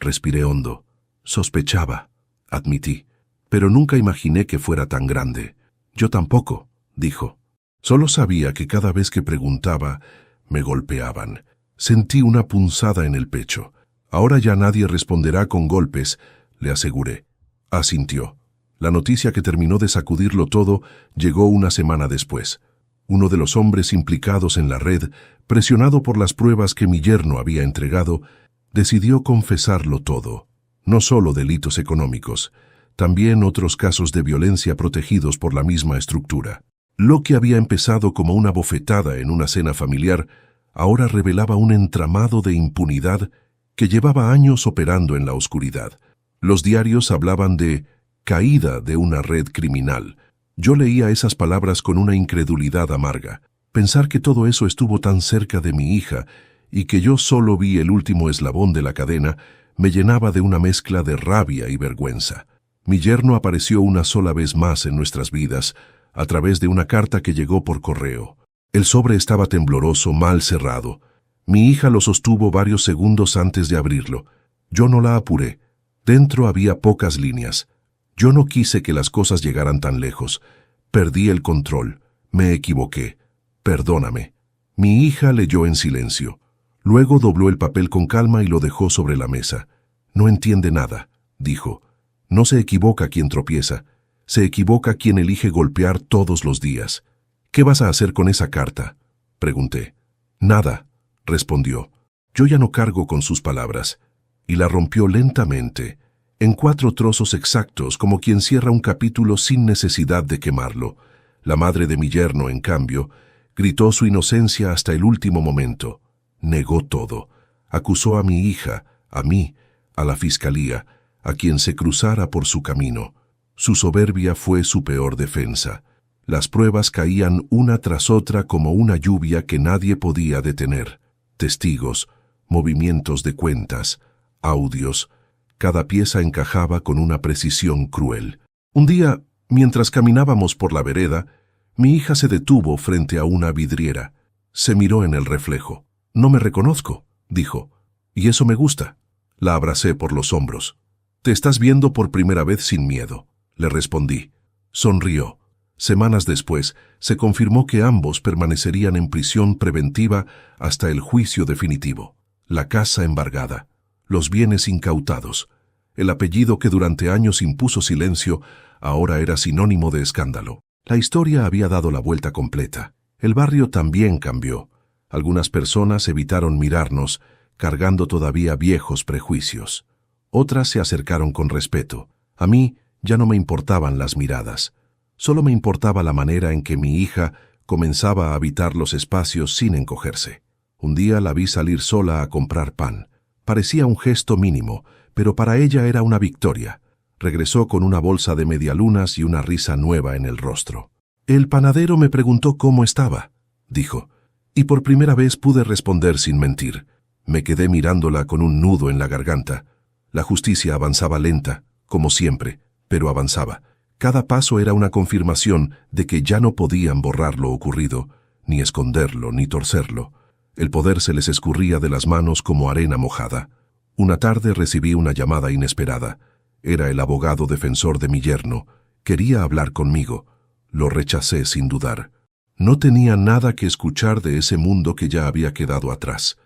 Respiré hondo. «Sospechaba», admití, «pero nunca imaginé que fuera tan grande». «Yo tampoco», dijo. «Solo sabía que cada vez que preguntaba, me golpeaban». Sentí una punzada en el pecho. «Ahora ya nadie responderá con golpes», le aseguré. Asintió. La noticia que terminó de sacudirlo todo llegó una semana después. Uno de los hombres implicados en la red, presionado por las pruebas que mi yerno había entregado, decidió confesarlo todo. No solo delitos económicos, también otros casos de violencia protegidos por la misma estructura. Lo que había empezado como una bofetada en una cena familiar, ahora revelaba un entramado de impunidad que llevaba años operando en la oscuridad. Los diarios hablaban de caída de una red criminal. Yo leía esas palabras con una incredulidad amarga. Pensar que todo eso estuvo tan cerca de mi hija y que yo solo vi el último eslabón de la cadena me llenaba de una mezcla de rabia y vergüenza. Mi yerno apareció una sola vez más en nuestras vidas, a través de una carta que llegó por correo. El sobre estaba tembloroso, mal cerrado. Mi hija lo sostuvo varios segundos antes de abrirlo. Yo no la apuré. Dentro había pocas líneas. Yo no quise que las cosas llegaran tan lejos. Perdí el control. Me equivoqué. Perdóname. Mi hija leyó en silencio. Luego dobló el papel con calma y lo dejó sobre la mesa. No entiende nada, dijo. No se equivoca quien tropieza. Se equivoca quien elige golpear todos los días. ¿Qué vas a hacer con esa carta?, pregunté. Nada, respondió. Yo ya no cargo con sus palabras. Y la rompió lentamente, en 4 trozos exactos, como quien cierra un capítulo sin necesidad de quemarlo. La madre de mi yerno, en cambio, gritó su inocencia hasta el último momento. Negó todo. Acusó a mi hija, a mí, a la fiscalía, a quien se cruzara por su camino. Su soberbia fue su peor defensa. Las pruebas caían una tras otra como una lluvia que nadie podía detener. Testigos, movimientos de cuentas, audios. Cada pieza encajaba con una precisión cruel. Un día, mientras caminábamos por la vereda, mi hija se detuvo frente a una vidriera. Se miró en el reflejo. «No me reconozco», dijo. «Y eso me gusta». La abracé por los hombros. «Te estás viendo por primera vez sin miedo», le respondí. Sonrió. Semanas después, se confirmó que ambos permanecerían en prisión preventiva hasta el juicio definitivo. La casa embargada, los bienes incautados. El apellido que durante años impuso silencio ahora era sinónimo de escándalo. La historia había dado la vuelta completa. El barrio también cambió. Algunas personas evitaron mirarnos, cargando todavía viejos prejuicios. Otras se acercaron con respeto. A mí ya no me importaban las miradas. Solo me importaba la manera en que mi hija comenzaba a habitar los espacios sin encogerse. Un día la vi salir sola a comprar pan. Parecía un gesto mínimo, pero para ella era una victoria. Regresó con una bolsa de medialunas y una risa nueva en el rostro. «El panadero me preguntó cómo estaba», dijo, y por primera vez pude responder sin mentir. Me quedé mirándola con un nudo en la garganta. La justicia avanzaba lenta, como siempre, pero avanzaba. Cada paso era una confirmación de que ya no podían borrar lo ocurrido, ni esconderlo, ni torcerlo. El poder se les escurría de las manos como arena mojada. Una tarde recibí una llamada inesperada. Era el abogado defensor de mi yerno. Quería hablar conmigo. Lo rechacé sin dudar. No tenía nada que escuchar de ese mundo que ya había quedado atrás.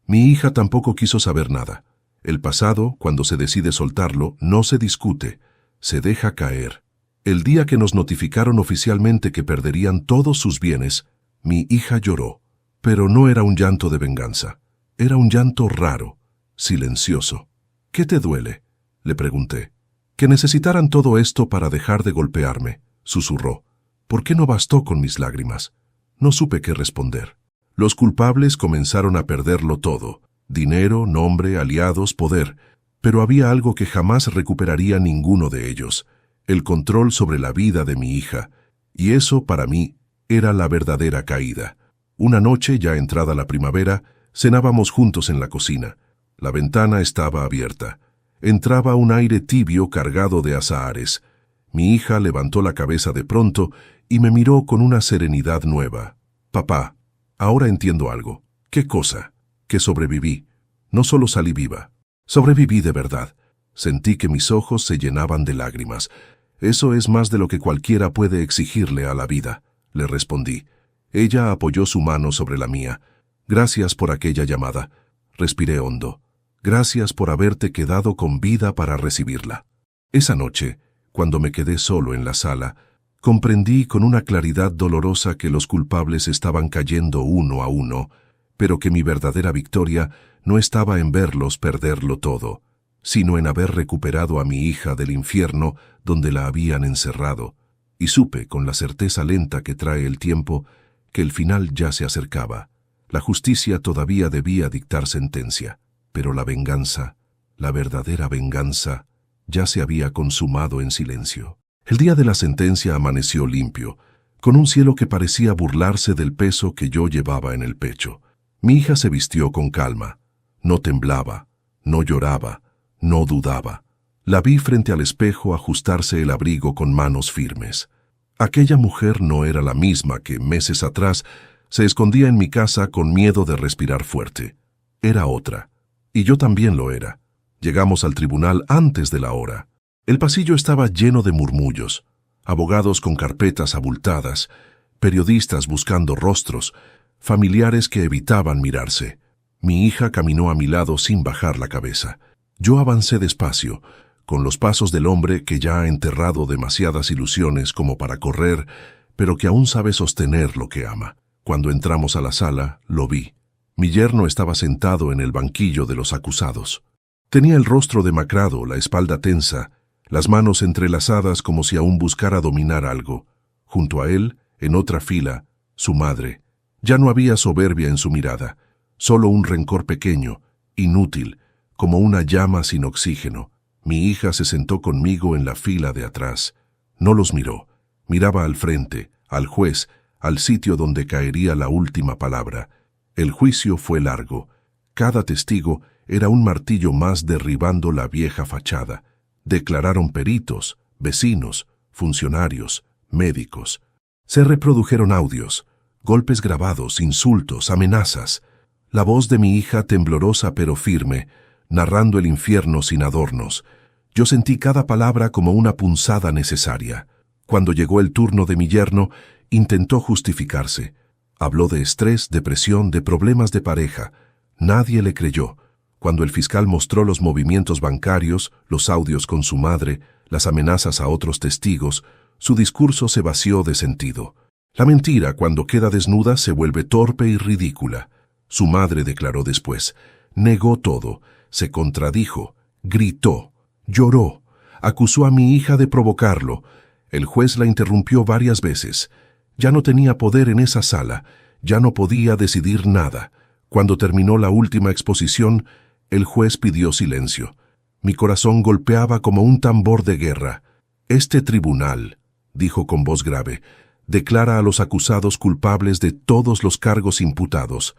Mi hija tampoco quiso saber nada. El pasado, cuando se decide soltarlo, no se discute, se deja caer. El día que nos notificaron oficialmente que perderían todos sus bienes, mi hija lloró. Pero no era un llanto de venganza. Era un llanto raro, silencioso. «¿Qué te duele?», le pregunté. «Que necesitaran todo esto para dejar de golpearme», susurró. «¿Por qué no bastó con mis lágrimas?». No supe qué responder. Los culpables comenzaron a perderlo todo. Dinero, nombre, aliados, poder. Pero había algo que jamás recuperaría ninguno de ellos. El control sobre la vida de mi hija. Y eso, para mí, era la verdadera caída. Una noche, ya entrada la primavera, cenábamos juntos en la cocina. La ventana estaba abierta. Entraba un aire tibio cargado de azahares. Mi hija levantó la cabeza de pronto y me miró con una serenidad nueva. «Papá, ahora entiendo algo». «¿Qué cosa?». «Que sobreviví. No solo salí viva. Sobreviví de verdad». Sentí que mis ojos se llenaban de lágrimas. «Eso es más de lo que cualquiera puede exigirle a la vida», le respondí. Ella apoyó su mano sobre la mía. «Gracias por aquella llamada». Respiré hondo. «Gracias por haberte quedado con vida para recibirla». Esa noche, cuando me quedé solo en la sala, comprendí con una claridad dolorosa que los culpables estaban cayendo uno a uno, pero que mi verdadera victoria no estaba en verlos perderlo todo, sino en haber recuperado a mi hija del infierno donde la habían encerrado, y supe con la certeza lenta que trae el tiempo que el final ya se acercaba. La justicia todavía debía dictar sentencia, pero la venganza, la verdadera venganza, ya se había consumado en silencio. El día de la sentencia amaneció limpio, con un cielo que parecía burlarse del peso que yo llevaba en el pecho. Mi hija se vistió con calma. No temblaba, no lloraba, no dudaba. La vi frente al espejo ajustarse el abrigo con manos firmes. Aquella mujer no era la misma que meses atrás se escondía en mi casa con miedo de respirar fuerte. Era otra, y yo también lo era. Llegamos al tribunal antes de la hora. El pasillo estaba lleno de murmullos, abogados con carpetas abultadas, periodistas buscando rostros, familiares que evitaban mirarse. Mi hija caminó a mi lado sin bajar la cabeza. Yo avancé despacio, con los pasos del hombre que ya ha enterrado demasiadas ilusiones como para correr, pero que aún sabe sostener lo que ama. Cuando entramos a la sala, lo vi. Mi yerno estaba sentado en el banquillo de los acusados. Tenía el rostro demacrado, la espalda tensa, las manos entrelazadas como si aún buscara dominar algo. Junto a él, en otra fila, su madre. Ya no había soberbia en su mirada, solo un rencor pequeño, inútil, como una llama sin oxígeno. Mi hija se sentó conmigo en la fila de atrás. No los miró. Miraba al frente, al juez, al sitio donde caería la última palabra. El juicio fue largo. Cada testigo era un martillo más derribando la vieja fachada. Declararon peritos, vecinos, funcionarios, médicos. Se reprodujeron audios, golpes grabados, insultos, amenazas. La voz de mi hija temblorosa pero firme, narrando el infierno sin adornos. Yo sentí cada palabra como una punzada necesaria. Cuando llegó el turno de mi yerno, intentó justificarse. Habló de estrés, depresión, de problemas de pareja. Nadie le creyó. Cuando el fiscal mostró los movimientos bancarios, los audios con su madre, las amenazas a otros testigos, su discurso se vació de sentido. La mentira, cuando queda desnuda, se vuelve torpe y ridícula. Su madre declaró después. Negó todo, se contradijo, gritó, lloró, acusó a mi hija de provocarlo. El juez la interrumpió varias veces. Ya no tenía poder en esa sala, ya no podía decidir nada. Cuando terminó la última exposición, el juez pidió silencio. Mi corazón golpeaba como un tambor de guerra. Este tribunal, dijo con voz grave, declara a los acusados culpables de todos los cargos imputados.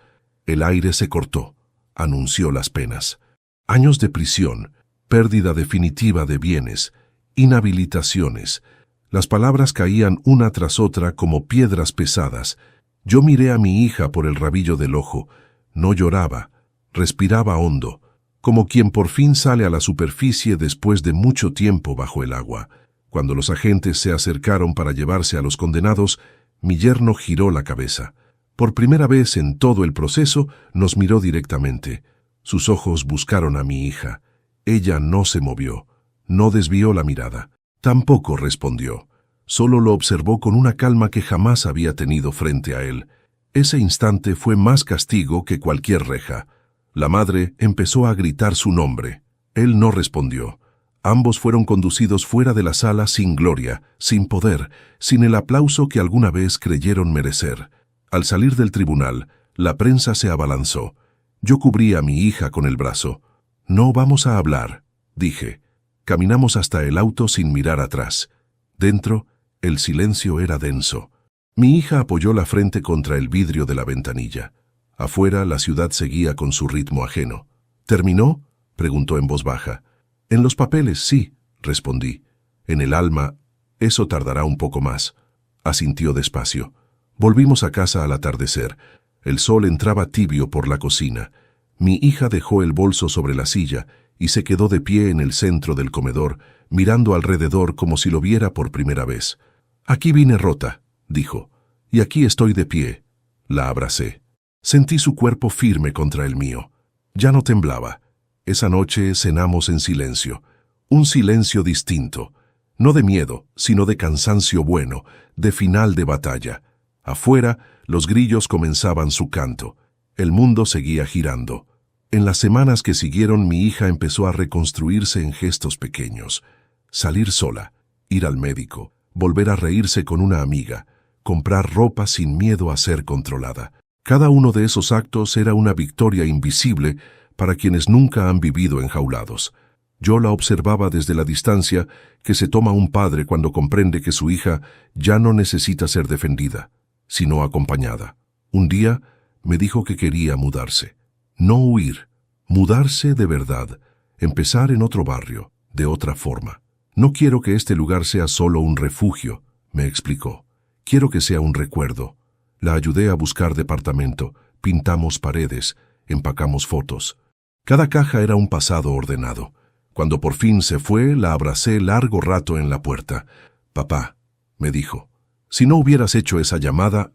El aire se cortó. Anunció las penas. Años de prisión, pérdida definitiva de bienes, inhabilitaciones. Las palabras caían una tras otra como piedras pesadas. Yo miré a mi hija por el rabillo del ojo. No lloraba, respiraba hondo, como quien por fin sale a la superficie después de mucho tiempo bajo el agua. Cuando los agentes se acercaron para llevarse a los condenados, mi yerno giró la cabeza. Por primera vez en todo el proceso, nos miró directamente. Sus ojos buscaron a mi hija. Ella no se movió, no desvió la mirada. Tampoco respondió. Solo lo observó con una calma que jamás había tenido frente a él. Ese instante fue más castigo que cualquier reja. La madre empezó a gritar su nombre. Él no respondió. Ambos fueron conducidos fuera de la sala sin gloria, sin poder, sin el aplauso que alguna vez creyeron merecer. Al salir del tribunal, la prensa se abalanzó. Yo cubrí a mi hija con el brazo. «No vamos a hablar», dije. Caminamos hasta el auto sin mirar atrás. Dentro, el silencio era denso. Mi hija apoyó la frente contra el vidrio de la ventanilla. Afuera, la ciudad seguía con su ritmo ajeno. «¿Terminó?», preguntó en voz baja. «En los papeles, sí», respondí. «En el alma, eso tardará un poco más», asintió despacio. Volvimos a casa al atardecer. El sol entraba tibio por la cocina. Mi hija dejó el bolso sobre la silla y se quedó de pie en el centro del comedor, mirando alrededor como si lo viera por primera vez. «Aquí vine rota», dijo, «y aquí estoy de pie». La abracé. Sentí su cuerpo firme contra el mío. Ya no temblaba. Esa noche cenamos en silencio. Un silencio distinto. No de miedo, sino de cansancio bueno, de final de batalla. Afuera, los grillos comenzaban su canto. El mundo seguía girando. En las semanas que siguieron, mi hija empezó a reconstruirse en gestos pequeños. Salir sola, ir al médico, volver a reírse con una amiga, comprar ropa sin miedo a ser controlada. Cada uno de esos actos era una victoria invisible para quienes nunca han vivido enjaulados. Yo la observaba desde la distancia que se toma un padre cuando comprende que su hija ya no necesita ser defendida, sino acompañada. Un día me dijo que quería mudarse. No huir, mudarse de verdad, empezar en otro barrio, de otra forma. «No quiero que este lugar sea solo un refugio», me explicó. «Quiero que sea un recuerdo». La ayudé a buscar departamento, pintamos paredes, empacamos fotos. Cada caja era un pasado ordenado. Cuando por fin se fue, la abracé largo rato en la puerta. «Papá», me dijo, «si no hubieras hecho esa llamada...»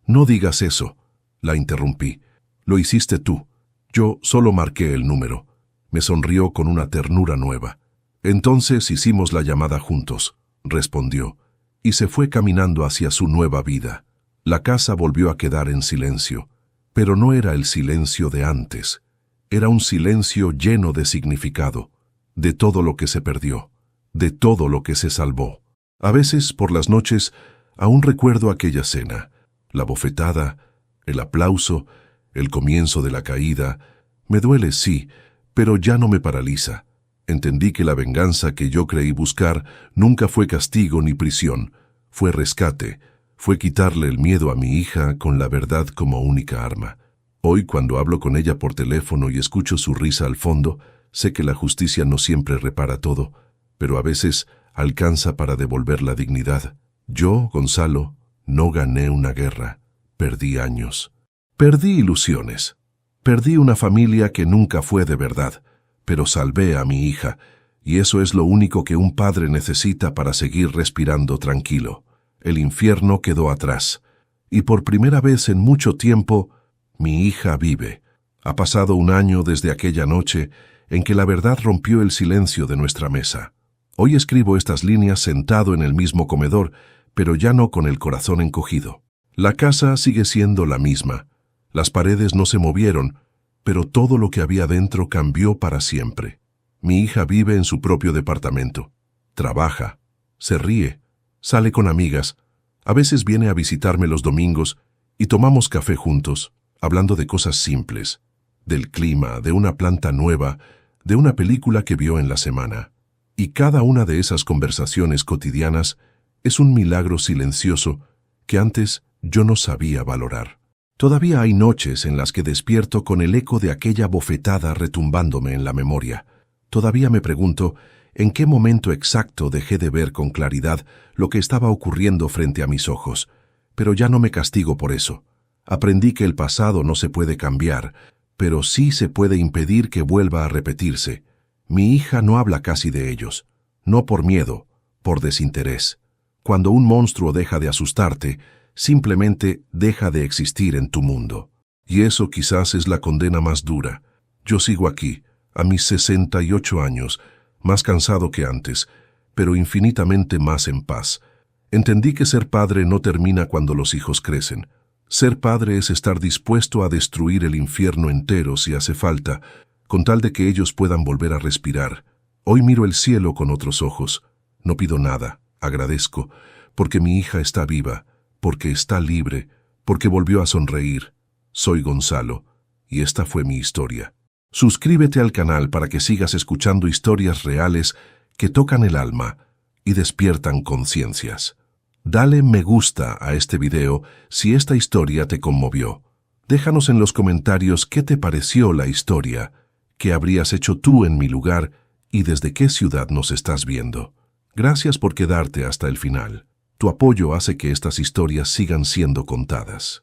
«No digas eso», la interrumpí. «Lo hiciste tú. Yo solo marqué el número». Me sonrió con una ternura nueva. «Entonces hicimos la llamada juntos», respondió, y se fue caminando hacia su nueva vida. La casa volvió a quedar en silencio, pero no era el silencio de antes. Era un silencio lleno de significado, de todo lo que se perdió, de todo lo que se salvó. A veces, por las noches, aún recuerdo aquella cena, la bofetada, el aplauso, el comienzo de la caída. Me duele, sí, pero ya no me paraliza. Entendí que la venganza que yo creí buscar nunca fue castigo ni prisión, fue rescate, fue quitarle el miedo a mi hija con la verdad como única arma. Hoy, cuando hablo con ella por teléfono y escucho su risa al fondo, sé que la justicia no siempre repara todo, pero a veces alcanza para devolver la dignidad. Yo, Gonzalo, no gané una guerra, perdí años. Perdí ilusiones. Perdí una familia que nunca fue de verdad, pero salvé a mi hija, y eso es lo único que un padre necesita para seguir respirando tranquilo. El infierno quedó atrás, y por primera vez en mucho tiempo, mi hija vive. Ha pasado un año desde aquella noche en que la verdad rompió el silencio de nuestra mesa. Hoy escribo estas líneas sentado en el mismo comedor, pero ya no con el corazón encogido. La casa sigue siendo la misma. Las paredes no se movieron, pero todo lo que había dentro cambió para siempre. Mi hija vive en su propio departamento. Trabaja, se ríe, sale con amigas, a veces viene a visitarme los domingos y tomamos café juntos, hablando de cosas simples, del clima, de una planta nueva, de una película que vio en la semana. Y cada una de esas conversaciones cotidianas es un milagro silencioso que antes yo no sabía valorar. Todavía hay noches en las que despierto con el eco de aquella bofetada retumbándome en la memoria. Todavía me pregunto en qué momento exacto dejé de ver con claridad lo que estaba ocurriendo frente a mis ojos. Pero ya no me castigo por eso. Aprendí que el pasado no se puede cambiar, pero sí se puede impedir que vuelva a repetirse. Mi hija no habla casi de ellos, no por miedo, por desinterés. Cuando un monstruo deja de asustarte, simplemente deja de existir en tu mundo. Y eso quizás es la condena más dura. Yo sigo aquí, a mis 68 años, más cansado que antes, pero infinitamente más en paz. Entendí que ser padre no termina cuando los hijos crecen. Ser padre es estar dispuesto a destruir el infierno entero si hace falta, con tal de que ellos puedan volver a respirar. Hoy miro el cielo con otros ojos. No pido nada, agradezco, porque mi hija está viva, porque está libre, porque volvió a sonreír. Soy Gonzalo, y esta fue mi historia. Suscríbete al canal para que sigas escuchando historias reales que tocan el alma y despiertan conciencias. Dale me gusta a este video si esta historia te conmovió. Déjanos en los comentarios qué te pareció la historia, qué habrías hecho tú en mi lugar y desde qué ciudad nos estás viendo. Gracias por quedarte hasta el final. Tu apoyo hace que estas historias sigan siendo contadas.